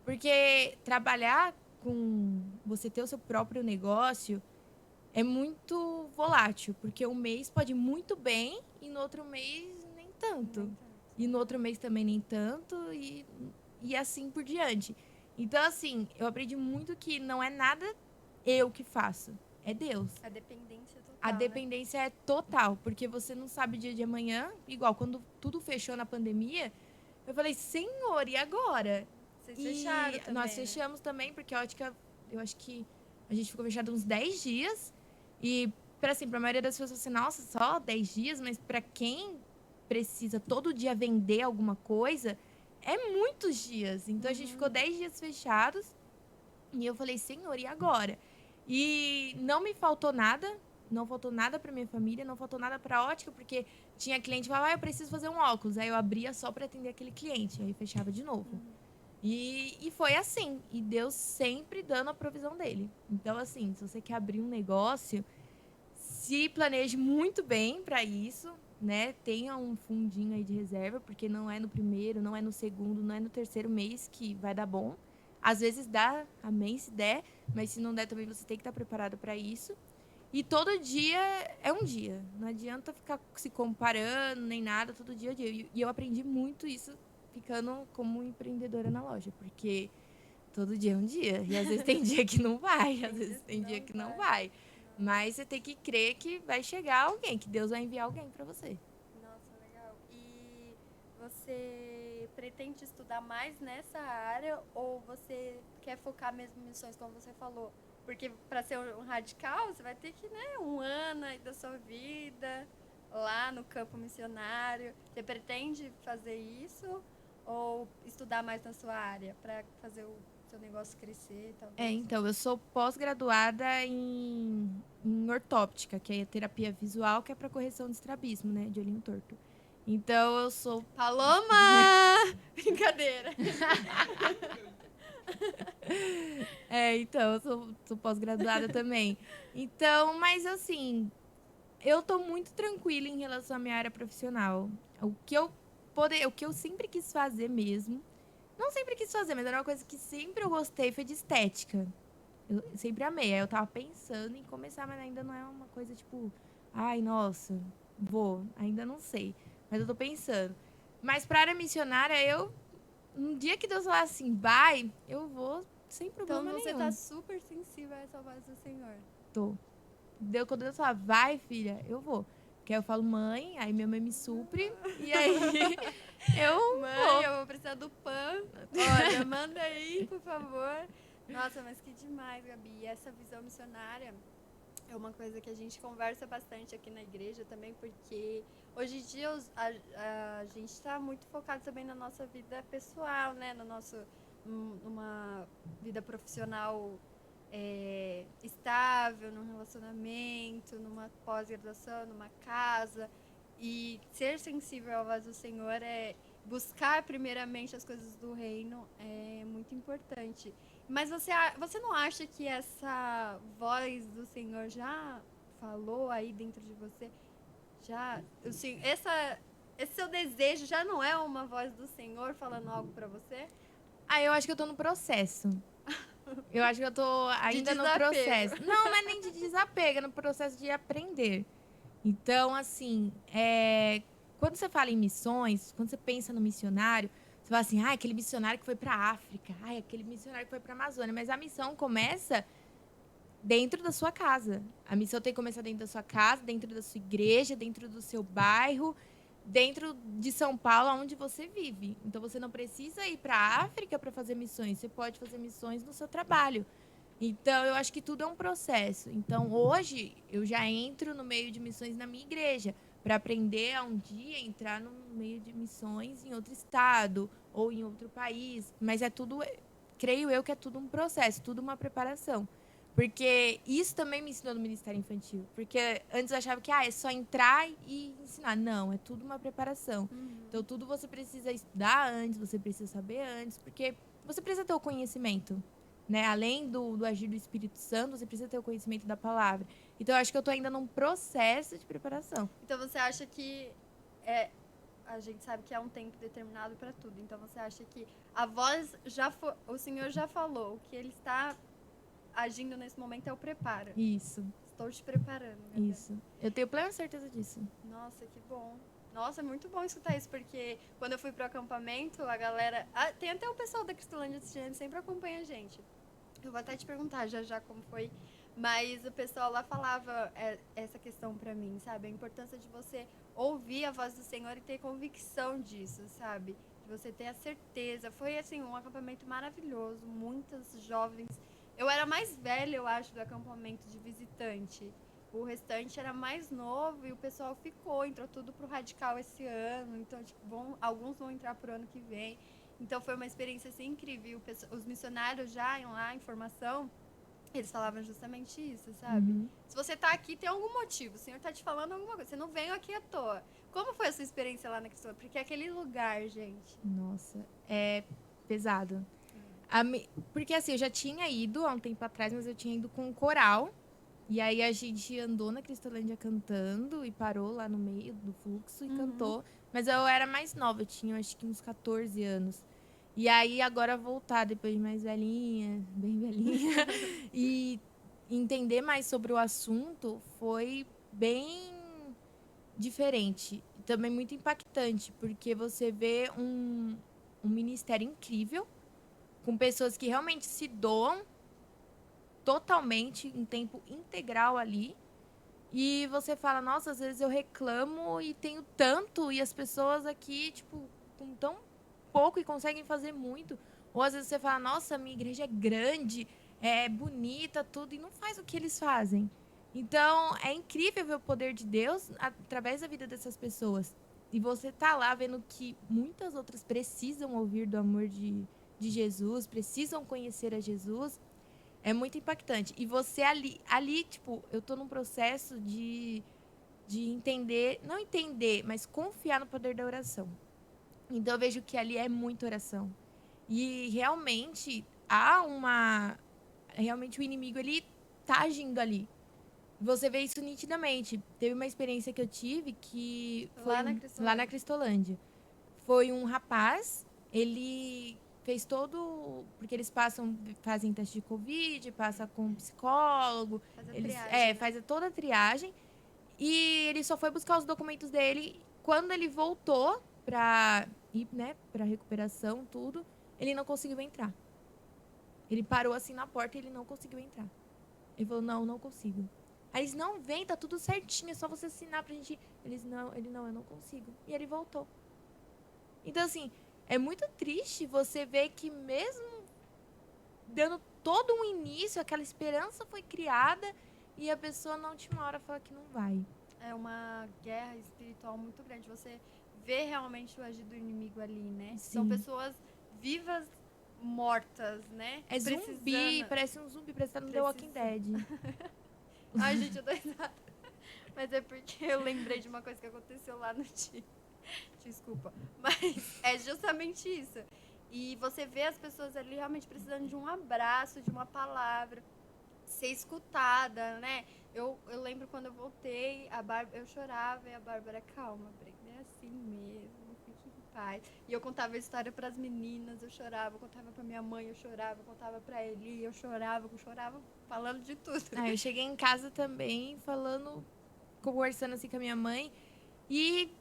Porque trabalhar com você ter o seu próprio negócio é muito volátil, porque um mês pode ir muito bem e no outro mês nem tanto. E no outro mês também nem tanto e assim por diante. Então, assim, eu aprendi muito que não é nada eu que faço, é Deus. A dependência total, A dependência é total, porque você não sabe o dia de amanhã. Igual, quando tudo fechou na pandemia, eu falei, Senhor, e agora? Vocês fecharam também, nós fechamos também, porque a ótica, eu acho que a gente ficou fechado uns 10 dias. E, assim, pra maioria das pessoas, assim, nossa, só 10 dias? Mas pra quem precisa todo dia vender alguma coisa, é muitos dias. Então, a gente ficou 10 dias fechados. E eu falei, Senhor, e agora? E não me faltou nada. Não faltou nada pra minha família, não faltou nada pra ótica, porque tinha cliente que falava, eu preciso fazer um óculos. Aí eu abria só pra atender aquele cliente. Aí fechava de novo. E foi assim. E Deus sempre dando a provisão dele. Então, assim, se você quer abrir um negócio, se planeje muito bem para isso, né? Tenha um fundinho aí de reserva, porque não é no primeiro, não é no segundo, não é no terceiro mês que vai dar bom. Às vezes dá, amém, se der, mas se não der também você tem que estar preparado para isso. E todo dia é um dia. Não adianta ficar se comparando nem nada, todo dia é um dia. E eu aprendi muito isso ficando como empreendedora na loja, porque todo dia é um dia. E às vezes tem dia que não vai, às vezes tem dia que não vai. Mas você tem que crer que vai chegar alguém, que Deus vai enviar alguém para você. Nossa, legal. E você pretende estudar mais nessa área ou você quer focar mesmo em missões, como você falou? Porque para ser um radical, você vai ter que, né, um ano aí da sua vida lá no campo missionário. Você pretende fazer isso ou estudar mais na sua área para fazer o seu negócio crescer, talvez? Então, eu sou pós-graduada em ortóptica, que é terapia visual, que é para correção de estrabismo, né, de olhinho torto. Então, eu sou... Paloma! Brincadeira. Então, eu sou pós-graduada também. Então, mas assim, eu tô muito tranquila em relação à minha área profissional. O que eu sempre quis fazer mesmo, não sempre quis fazer, mas era uma coisa que sempre eu gostei, foi de estética. Eu sempre amei. Aí eu tava pensando em começar, mas ainda não é uma coisa tipo, ai, nossa, ainda não sei. Mas eu tô pensando. Mas pra área missionária, eu Um dia que Deus falar assim, vai, eu vou sem Então problema você nenhum. tá super sensível a essa voz do Senhor. Tô. Quando Deus fala, vai, filha, eu vou. Porque aí eu falo, mãe, aí minha mãe me supre, e aí eu Mãe, vou. eu vou precisar do pão. Olha, manda aí, por favor. Nossa, mas que demais, Gabi. E essa visão missionária é uma coisa que a gente conversa bastante aqui na igreja também, porque hoje em dia a gente está muito focado também na nossa vida pessoal, né? No nosso, numa vida profissional estável, num relacionamento, numa pós-graduação, numa casa. E ser sensível à voz do Senhor é buscar primeiramente as coisas do reino é muito importante. Mas você não acha que essa voz do Senhor já falou aí dentro de você? Já, assim, esse seu desejo já não é uma voz do Senhor falando algo pra você? Aí eu acho que eu tô no processo. Eu acho que eu tô ainda no desapego. processo. Não é nem de desapego, é no processo de aprender. Então, assim, quando você fala em missões, quando você pensa no missionário, você fala assim, aquele missionário que foi pra África, aquele missionário que foi pra Amazônia. Mas a missão começa dentro da sua casa. A missão tem que começar dentro da sua casa, dentro da sua igreja, dentro do seu bairro, dentro de São Paulo, onde você vive. Então você não precisa ir para a África para fazer missões, você pode fazer missões no seu trabalho. Então eu acho que tudo é um processo. Então hoje eu já entro no meio de missões na minha igreja para aprender a um dia entrar no meio de missões em outro estado ou em outro país, mas é tudo, creio eu que é tudo um processo, tudo uma preparação. Porque isso também me ensinou no Ministério Infantil. Porque antes eu achava que é só entrar e ensinar. Não, é tudo uma preparação. Então, tudo você precisa estudar antes, você precisa saber antes, porque você precisa ter o conhecimento. Né? Além do agir do Espírito Santo, você precisa ter o conhecimento da palavra. Então, eu acho que eu estou ainda num processo de preparação. Então você acha que a gente sabe que é um tempo determinado para tudo. Então você acha que a voz o Senhor já falou, o que ele está agindo nesse momento é o preparo. Isso. Estou te preparando, Gabriel. Isso. Eu tenho plena certeza disso. Nossa, que bom. Nossa, é muito bom escutar isso, porque quando eu fui pro acampamento, a galera... tem até o pessoal da Cristolândia assistindo, sempre acompanha a gente. Eu vou até te perguntar já como foi, mas o pessoal lá falava essa questão pra mim, sabe? A importância de você ouvir a voz do Senhor e ter convicção disso, sabe? De você ter a certeza. Foi, assim, um acampamento maravilhoso, muitas jovens. Eu era mais velha, eu acho, do acampamento de visitante. O restante era mais novo e o pessoal entrou tudo pro Radical esse ano. Então, tipo, alguns vão entrar pro ano que vem. Então foi uma experiência assim incrível. Os missionários já iam lá em formação, eles falavam justamente isso, sabe? Uhum. Se você tá aqui, tem algum motivo. O Senhor tá te falando alguma coisa. Você não veio aqui à toa. Como foi a sua experiência lá na Cristolândia? Porque é aquele lugar, gente. Nossa, é pesado. Porque assim, eu já tinha ido há um tempo atrás, mas eu tinha ido com um coral. E aí a gente andou na Cristolândia cantando e parou lá no meio do fluxo e cantou. Mas eu era mais nova, eu tinha acho que uns 14 anos. E aí agora voltar depois de mais velhinha, bem velhinha, e entender mais sobre o assunto foi bem diferente. Também muito impactante, porque você vê um ministério incrível, com pessoas que realmente se doam totalmente, em tempo integral ali. E você fala, nossa, às vezes eu reclamo e tenho tanto, e as pessoas aqui, tipo, com tão pouco e conseguem fazer muito. Ou às vezes você fala, nossa, minha igreja é grande, é bonita, tudo, e não faz o que eles fazem. Então, é incrível ver o poder de Deus através da vida dessas pessoas. E você tá lá vendo que muitas outras precisam ouvir do amor de Jesus, precisam conhecer a Jesus. É muito impactante. E você ali, tipo, eu tô num processo de entender, não entender, mas confiar no poder da oração. Então eu vejo que ali é muita oração. E realmente realmente o inimigo, ele tá agindo ali. Você vê isso nitidamente. Teve uma experiência que eu tive que foi lá na Cristolândia. Foi um rapaz, ele fez todo... Porque eles fazem teste de Covid, passa com um psicólogo. Faz toda a triagem. E ele só foi buscar os documentos dele. Quando ele voltou ir, né, pra recuperação, tudo. Ele não conseguiu entrar. Ele parou assim na porta e ele não conseguiu entrar. Ele falou, não consigo. Aí eles, não, vem, tá tudo certinho, é só você assinar pra gente ir. Ele, não, eu não consigo. E ele voltou. Então, assim, é muito triste você ver que mesmo dando todo um início, aquela esperança foi criada e a pessoa na última hora fala que não vai. É uma guerra espiritual muito grande. Você vê realmente o agir do inimigo ali, né? Sim. São pessoas vivas, mortas, né? É zumbi, parece um zumbi, parece que tá no The Walking Dead. Ai, gente, eu tô risada. Mas é porque eu lembrei de uma coisa que aconteceu lá no dia. Desculpa. Mas é justamente isso. E você vê as pessoas ali realmente precisando de um abraço, de uma palavra, ser escutada, né? Eu lembro quando eu voltei, eu chorava e a Bárbara, calma, Brenda, é assim mesmo, fique em paz. E eu contava a história pras meninas, eu chorava, eu contava pra minha mãe, eu chorava, eu contava pra Eli, eu chorava, falando de tudo. Eu cheguei em casa também, conversando assim com a minha mãe, e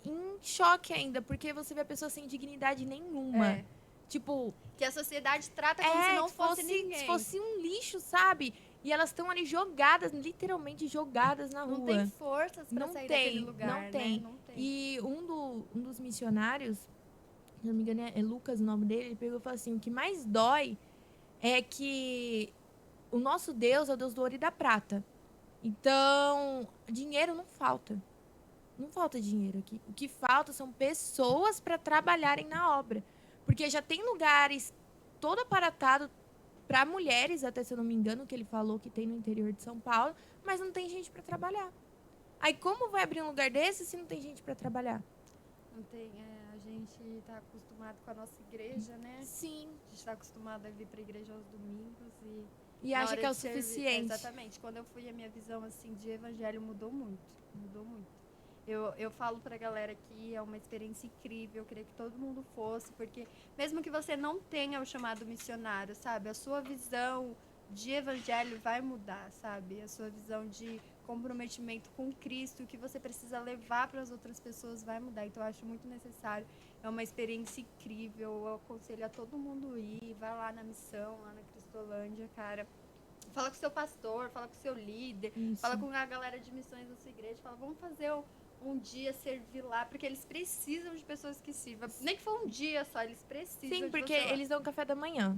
em choque ainda, porque você vê a pessoa sem dignidade nenhuma. Tipo... Que a sociedade trata como se não fosse ninguém. Se fosse um lixo, sabe? E elas estão ali jogadas, literalmente jogadas na rua. Não tem forças pra sair daquele lugar, não tem. Não tem. E um dos missionários, se não me engano é Lucas o nome dele, ele pegou e falou assim, o que mais dói é que o nosso Deus é o Deus do ouro e da prata. Então, dinheiro não falta. Não falta dinheiro aqui. O que falta são pessoas para trabalharem na obra. Porque já tem lugares todo aparatado para mulheres, até se eu não me engano, que ele falou que tem no interior de São Paulo, mas não tem gente para trabalhar. Aí como vai abrir um lugar desse se não tem gente para trabalhar? Não tem, a gente tá acostumado com a nossa igreja, né? Sim. A gente tá acostumado a vir pra igreja aos domingos e acha que é o suficiente. Exatamente. Quando eu fui, a minha visão assim de evangelho mudou muito. Mudou muito. Eu falo pra galera que é uma experiência incrível, eu queria que todo mundo fosse, porque mesmo que você não tenha o chamado missionário, sabe? A sua visão de evangelho vai mudar, sabe? A sua visão de comprometimento com Cristo, o que você precisa levar para as outras pessoas vai mudar. Então eu acho muito necessário. É uma experiência incrível. Eu aconselho a todo mundo ir, vai lá na missão, lá na Cristolândia, cara. Fala com o seu pastor, fala com o seu líder, fala com a galera de missões da sua igreja, fala, vamos fazer um dia servir lá, porque eles precisam de pessoas que sirvam. Nem que for um dia só, eles precisam. Sim, porque eles dão café da manhã,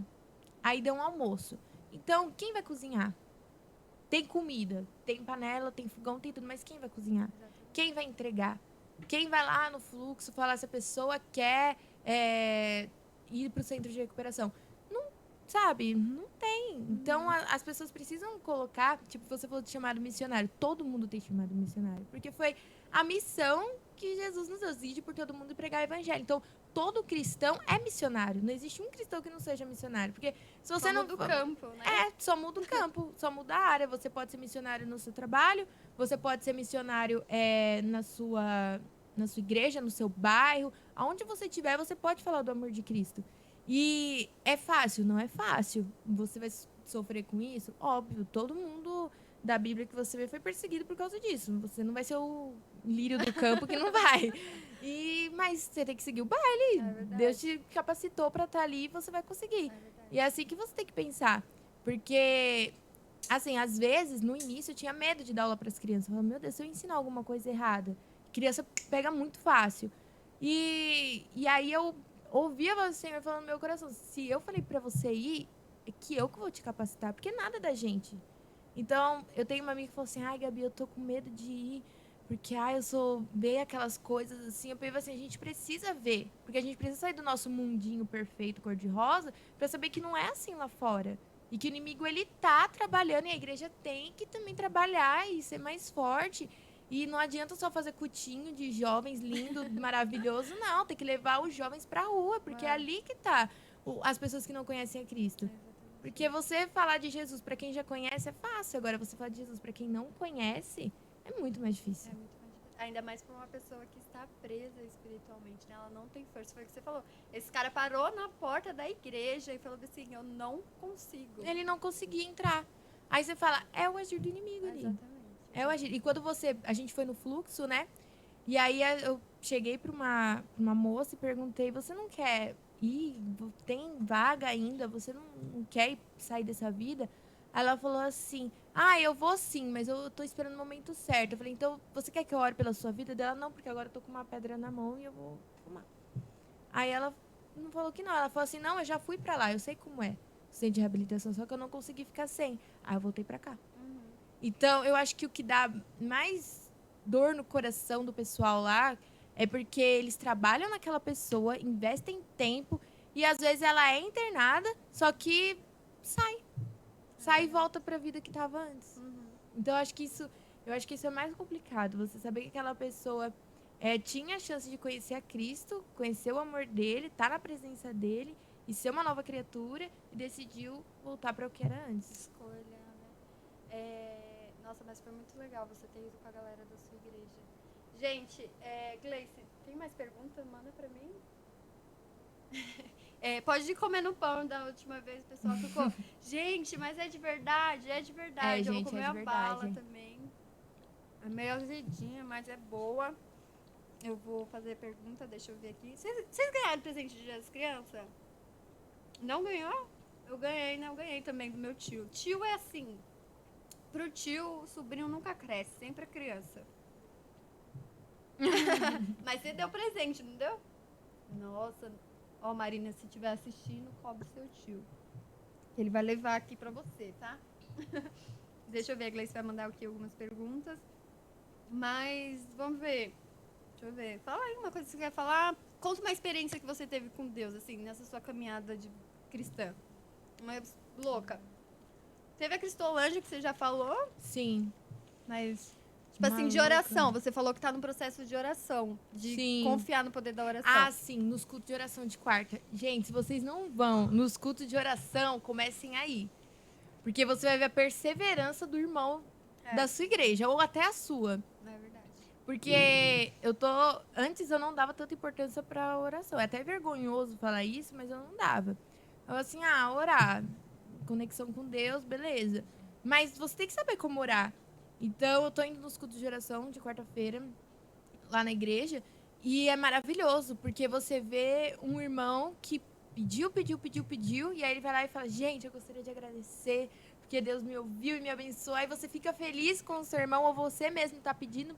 aí dão almoço. Então, quem vai cozinhar? Tem comida, tem panela, tem fogão, tem tudo, mas quem vai cozinhar? Exatamente. Quem vai entregar? Quem vai lá no fluxo falar se a pessoa quer ir para o centro de recuperação? Não, sabe? Não tem. Então, as pessoas precisam colocar, tipo, você falou de chamado missionário. Todo mundo tem chamado missionário, porque foi a missão que Jesus nos deu, por todo mundo pregar o evangelho. Então, todo cristão é missionário. Não existe um cristão que não seja missionário. Porque se você só muda o campo, né? Só muda o campo, só muda a área. Você pode ser missionário no seu trabalho, você pode ser missionário na sua igreja, no seu bairro. Aonde você estiver, você pode falar do amor de Cristo. E é fácil? Não é fácil. Você vai sofrer com isso? Óbvio, todo mundo da Bíblia que você vê foi perseguido por causa disso. Você não vai ser o lírio do campo que não vai. Mas você tem que seguir o baile. Deus te capacitou para estar ali e você vai conseguir. E é assim que você tem que pensar. Porque, assim, às vezes, no início, eu tinha medo de dar aula para as crianças. Eu falava, meu Deus, se eu ensinar alguma coisa errada, criança pega muito fácil. E aí eu ouvia a voz do Senhor falando no meu coração, se eu falei para você ir, é que eu que vou te capacitar, porque nada é da gente. Então, eu tenho uma amiga que falou assim, ai, Gabi, eu tô com medo de ir, porque, eu sou bem aquelas coisas assim. Eu pensei assim, a gente precisa ver, porque a gente precisa sair do nosso mundinho perfeito, cor-de-rosa, pra saber que não é assim lá fora. E que o inimigo, ele tá trabalhando, e a igreja tem que também trabalhar e ser mais forte. E não adianta só fazer cutinho de jovens lindo, maravilhoso, não. Tem que levar os jovens pra rua, porque é ali que tá as pessoas que não conhecem a Cristo. Porque você falar de Jesus para quem já conhece é fácil. Agora, você falar de Jesus para quem não conhece é muito mais difícil. É muito mais difícil. Ainda mais para uma pessoa que está presa espiritualmente, né? Ela não tem força. Foi o que você falou. Esse cara parou na porta da igreja e falou assim, eu não consigo. Ele não conseguia entrar. Aí você fala, é o agir do inimigo ali. Exatamente. É o agir. E quando a gente foi no fluxo, né? E aí eu cheguei pra uma moça e perguntei, você não quer ir? Tem vaga ainda? Você não quer sair dessa vida? Aí ela falou assim, eu vou sim, mas eu tô esperando o momento certo. Eu falei, então, você quer que eu ore pela sua vida? Dela, não, porque agora eu tô com uma pedra na mão e eu vou fumar. Aí ela não falou que não. Ela falou assim, não, eu já fui pra lá, eu sei como é. Centro de reabilitação, só que eu não consegui ficar sem. Aí eu voltei pra cá. Então, eu acho que o que dá mais dor no coração do pessoal lá é porque eles trabalham naquela pessoa, investem tempo e às vezes ela é internada, só que sai. Sai e volta pra vida que tava antes. Então, eu acho que isso é mais complicado. Você saber que aquela pessoa tinha a chance de conhecer a Cristo, conhecer o amor dele, estar na presença dele e ser uma nova criatura e decidiu voltar para o que era antes. Escolha, né? Nossa, mas foi muito legal você ter ido com a galera da sua igreja. Gente, Gleice, tem mais perguntas? Manda pra mim. Pode ir comer no pão. Da última vez o pessoal ficou, gente, mas é de verdade, é de verdade. Eu vou comer a bala também. É meio azedinha, mas é boa. Eu vou fazer pergunta, deixa eu ver aqui. Vocês ganharam presente de Dia das Crianças? Não ganhou? Eu ganhei também do meu tio. Tio é assim, pro tio, o sobrinho nunca cresce, sempre é criança. Mas você deu presente, não deu? Nossa, ó, Marina, se estiver assistindo, cobre seu tio. Ele vai levar aqui pra você, tá? Deixa eu ver, a Gleice vai mandar aqui algumas perguntas. Mas, vamos ver. Deixa eu ver. Fala aí uma coisa que você quer falar. Conta uma experiência que você teve com Deus, assim, nessa sua caminhada de cristã. Uma louca. Teve a Cristolândia que você já falou? Sim. Mas, tipo assim, de oração. Você falou que tá no processo de oração. De confiar no poder da oração. Ah, sim, nos cultos de oração de quarta. Gente, se vocês não vão nos cultos de oração, comecem aí. Porque você vai ver a perseverança do irmão da sua igreja, ou até a sua. É verdade. Porque antes eu não dava tanta importância pra oração. É até vergonhoso falar isso, mas eu não dava. Eu assim, orar, conexão com Deus, beleza. Mas você tem que saber como orar. Então, eu tô indo nos cultos de oração de quarta-feira, lá na igreja, e é maravilhoso, porque você vê um irmão que pediu, e aí ele vai lá e fala, gente, eu gostaria de agradecer, porque Deus me ouviu e me abençoou. Aí você fica feliz com o seu irmão, ou você mesmo tá pedindo.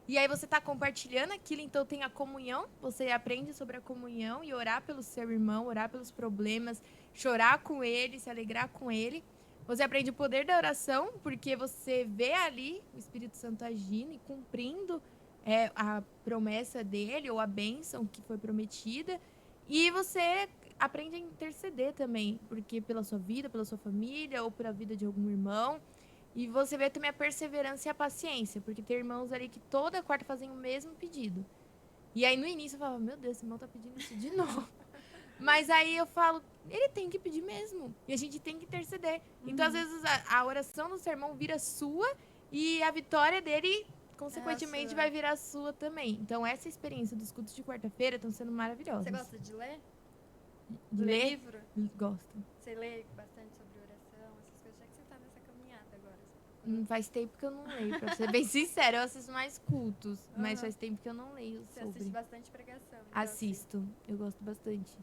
E aí você tá compartilhando aquilo, então tem a comunhão. Você aprende sobre a comunhão e orar pelo seu irmão, orar pelos problemas, chorar com ele, se alegrar com ele. Você aprende o poder da oração, porque você vê ali o Espírito Santo agindo e cumprindo a promessa dele, ou a bênção que foi prometida. E você aprende a interceder também, porque pela sua vida, pela sua família, ou pela vida de algum irmão. E você vê também a perseverança e a paciência, porque tem irmãos ali que toda quarta fazem o mesmo pedido. E aí no início eu falava, meu Deus, esse irmão tá pedindo isso de novo. Mas aí eu falo, ele tem que pedir mesmo. E a gente tem que interceder. Então, às vezes, a oração do seu irmão vira sua e a vitória dele, consequentemente, vai virar sua também. Então, essa experiência dos cultos de quarta-feira estão sendo maravilhosas. Você gosta de ler? De ler livro? Gosto. Você lê bastante sobre oração, essas coisas, já que você tá nessa caminhada agora. Faz tempo que eu não leio, pra ser bem sincera. Eu assisto mais cultos, mas faz tempo que eu não leio sobre. Você assiste bastante pregação. Então, assisto. Assim. Eu gosto bastante.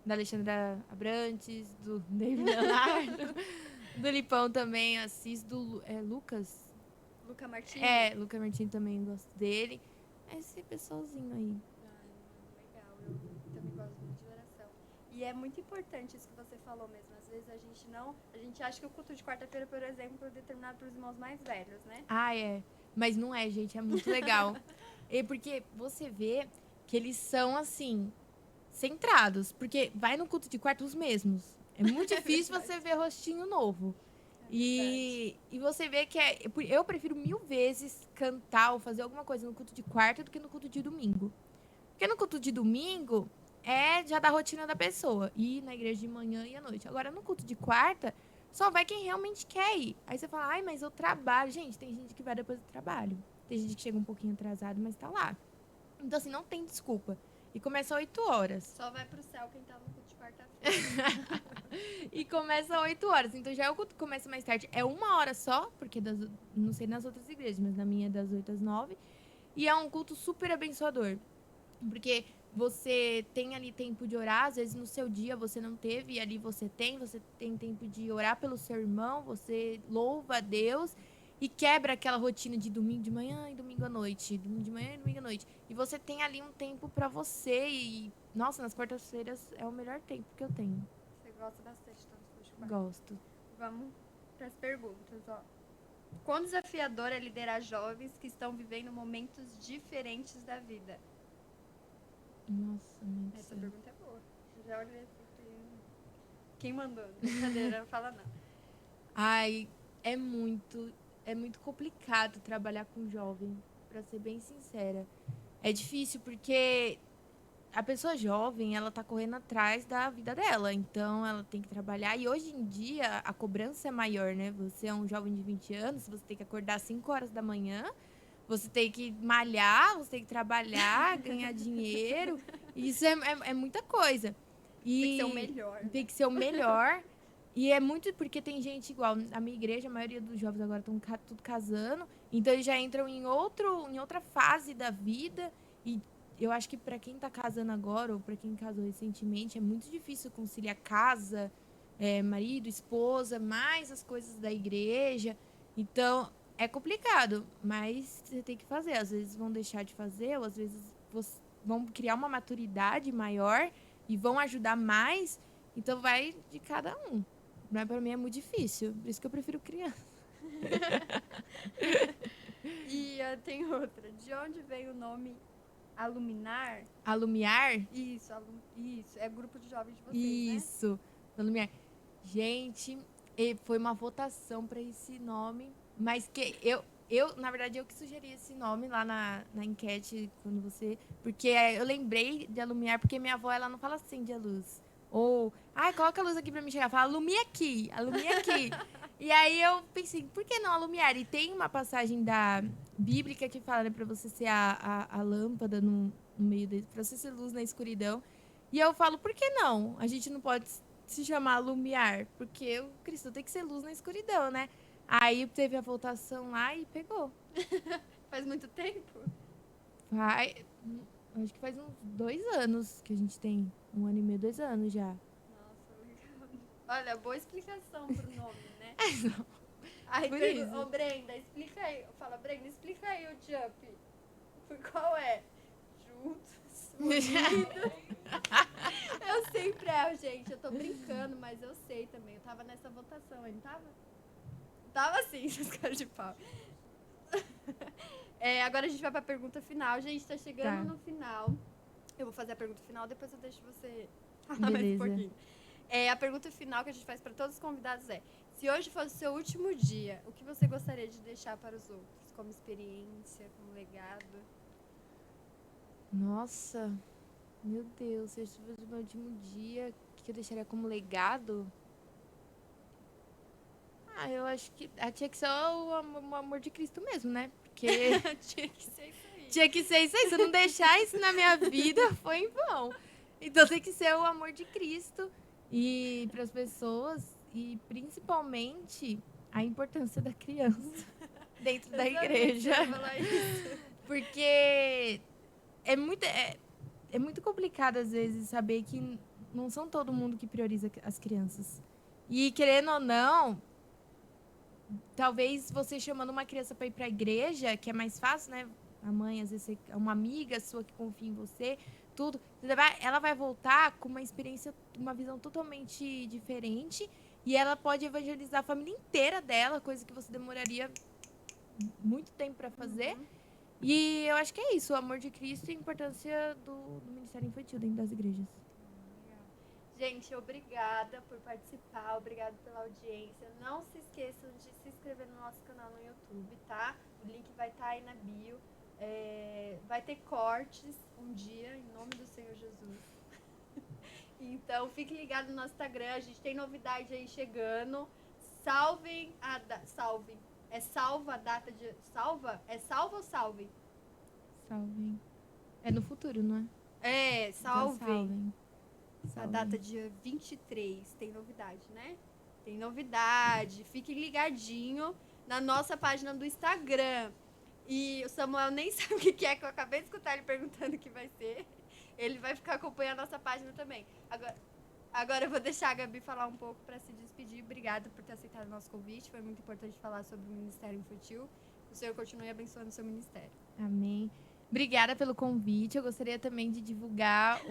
Da Alexandra Abrantes, do David Leonardo, do Lipão também assisto, do Lucas. Luca Martins? Luca Martins também gosto dele. Esse pessoalzinho aí. Legal, eu também gosto muito de oração. E é muito importante isso que você falou mesmo. Às vezes a gente acha que o culto de quarta-feira, por exemplo, é determinado para os irmãos mais velhos, né? Mas não é, gente, é muito legal. Porque você vê que eles são assim, centrados, porque vai no culto de quarto os mesmos. É muito difícil você ver rostinho novo. E você vê que eu prefiro 1000 vezes cantar ou fazer alguma coisa no culto de quarta do que no culto de domingo. Porque no culto de domingo já da rotina da pessoa. Ir na igreja de manhã e à noite. Agora, no culto de quarta, só vai quem realmente quer ir. Aí você fala, mas eu trabalho. Gente, tem gente que vai depois do trabalho. Tem gente que chega um pouquinho atrasado, mas tá lá. Então, assim, não tem desculpa. E começa às 8 horas. Só vai pro céu quem tá no culto de quarta-feira. E começa às 8 horas. Então já é o culto que começa mais tarde. É 1 hora só, porque não sei nas outras igrejas, mas na minha é das 8 às 9. E é um culto super abençoador. Porque você tem ali tempo de orar, às vezes no seu dia você não teve, e ali você tem tempo de orar pelo seu irmão, você louva a Deus e quebra aquela rotina de domingo de manhã e domingo à noite, domingo de manhã e domingo à noite. E você tem ali um tempo pra você e, nossa, nas quartas-feiras é o melhor tempo que eu tenho. Você gosta bastante, então, de futebol. Gosto. Vamos para as perguntas, ó. Quão desafiador é liderar jovens que estão vivendo momentos diferentes da vida? Nossa, muito Essa sério. pergunta é boa. Já olhei assim. Quem mandou? Brincadeira, não fala não. Ai, é muito complicado trabalhar com jovem, pra ser bem sincera. É difícil porque a pessoa jovem, ela tá correndo atrás da vida dela, então ela tem que trabalhar. E hoje em dia, a cobrança é maior, né? Você é um jovem de 20 anos, você tem que acordar às 5 horas da manhã, você tem que malhar, você tem que trabalhar, ganhar dinheiro. Isso é muita coisa. E Tem que ser o melhor. tem Né? que ser o melhor. E é muito porque tem gente igual. A minha igreja, a maioria dos jovens agora estão tudo casando. Então eles já entram em outra fase da vida. E eu acho que para quem tá casando agora, ou para quem casou recentemente, é muito difícil conciliar casa, marido, esposa, mais as coisas da igreja. Então, é complicado, mas você tem que fazer. Às vezes vão deixar de fazer, ou às vezes vão criar uma maturidade maior e vão ajudar mais. Então, vai de cada um. Mas para mim é muito difícil, por isso que eu prefiro criança. E tem outra. De onde veio o nome Aluminar? Alumiar? Isso, isso. É grupo de jovens de vocês, Isso. Alumiar. Gente, foi uma votação para esse nome, mas que na verdade, eu que sugeri esse nome lá na enquete, quando você... Porque eu lembrei de alumiar, porque minha avó, ela não fala acende a luz. Ou, coloca a luz aqui pra me chegar. Fala, alumia aqui, alumia aqui. E aí eu pensei, por que não alumiar? E tem uma passagem da bíblica que fala, né, pra você ser a lâmpada no meio dele, pra você ser luz na escuridão. E eu falo, por que não? A gente não pode se chamar Lumiar, porque o Cristo tem que ser luz na escuridão, né? Aí teve a votação lá e pegou. Faz muito tempo? Acho que faz uns 2 anos que a gente tem. 1 ano e meio, 2 anos já. Nossa, legal. Olha, boa explicação pro nome, né? Não, Aí por pergunta, isso. ô Brenda, explica aí. Fala, Brenda, explica aí o Jump. Por qual é? Juntos, unidos. Eu sempre erro, gente. Eu tô brincando, mas eu sei também. Eu tava nessa votação, ele tava? Tava sim, essas caras de pau. Agora a gente vai pra pergunta final. Gente, tá chegando no final. Eu vou fazer a pergunta final, depois eu deixo você falar mais um pouquinho. A pergunta final que a gente faz pra todos os convidados é: se hoje fosse o seu último dia, o que você gostaria de deixar para os outros? Como experiência, como legado? Nossa, meu Deus, se esse fosse o meu último dia, o que eu deixaria como legado? Eu acho que tinha que ser o amor de Cristo mesmo, né? Porque Tinha que ser isso aí. tinha que ser isso aí. Se eu não deixar isso na minha vida, foi em vão. Então tem que ser o amor de Cristo e para as pessoas e principalmente a importância da criança dentro da igreja. Eu ia falar isso. Porque é muito complicado às vezes saber que não são todo mundo que prioriza as crianças. E querendo ou não, talvez você chamando uma criança para ir para a igreja, que é mais fácil, né? A mãe, às vezes, é uma amiga sua que confia em você, tudo. Ela vai voltar com uma experiência, uma visão totalmente diferente. E ela pode evangelizar a família inteira dela, coisa que você demoraria muito tempo para fazer. Uhum. E eu acho que é isso, o amor de Cristo e a importância do Ministério Infantil dentro das igrejas. Gente, obrigada por participar, obrigada pela audiência. Não se esqueçam de se inscrever no nosso canal no YouTube, tá? O link vai estar aí na bio. Vai ter cortes um dia, em nome do Senhor Jesus. Então, fique ligado no nosso Instagram, a gente tem novidade aí chegando. Salvem a salve. É salva a data de... Salva? É salva ou salve? Salvem. É no futuro, não é? Salvem. Então, A data dia 23, tem novidade, né? Tem novidade. Fiquem ligadinho na nossa página do Instagram. E o Samuel nem sabe o que é, que eu acabei de escutar ele perguntando o que vai ser. Ele vai ficar acompanhando a nossa página também. Agora eu vou deixar a Gabi falar um pouco para se despedir. Obrigada por ter aceitado o nosso convite. Foi muito importante falar sobre o Ministério Infantil. O Senhor continue abençoando o seu ministério. Amém. Obrigada pelo convite. Eu gostaria também de divulgar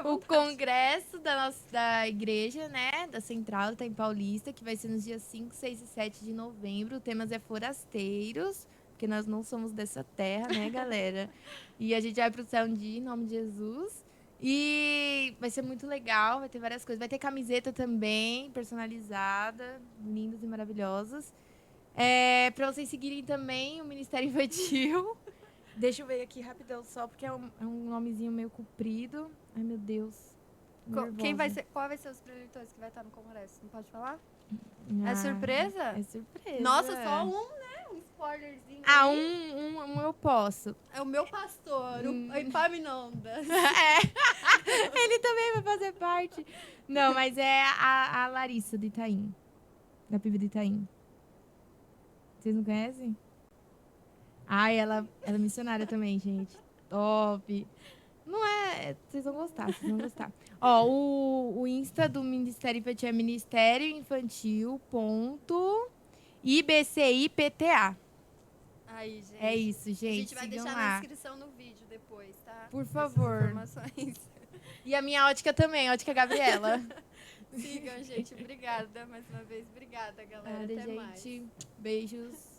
o congresso da igreja, né? Da Central, tá em Paulista, que vai ser nos dias 5, 6 e 7 de novembro. O tema é forasteiros, porque nós não somos dessa terra, né, galera? E a gente vai pro céu um dia, em nome de Jesus. E vai ser muito legal, vai ter várias coisas. Vai ter camiseta também, personalizada, lindas e maravilhosas. Para vocês seguirem também o Ministério Infantil. Deixa eu ver aqui rapidão só, porque é um nomezinho meio comprido. Ai, meu Deus. Qual vai ser os preletores que vai estar no congresso? Não pode falar? Ah, É surpresa? É surpresa. Nossa, só um, né? Um spoilerzinho. Ah, aí. um eu posso. É o meu pastor, o Epaminondas. Ele também vai fazer parte. Não, mas é a Larissa do Itaim. Da PIB do Itaim. Vocês não conhecem? Ai, ela é missionária também, gente. Top. Não é... Vocês vão gostar. Ó, o Insta do Ministério Infantil é ministérioinfantil.ibcipta. Aí, gente. É isso, gente. A gente vai Sigam deixar lá. na descrição no vídeo depois, tá? Por favor. Informações. E a minha ótica também, ótica Gabriela. Sigam, gente. Obrigada mais uma vez. Obrigada, galera. Até mais. Beijos.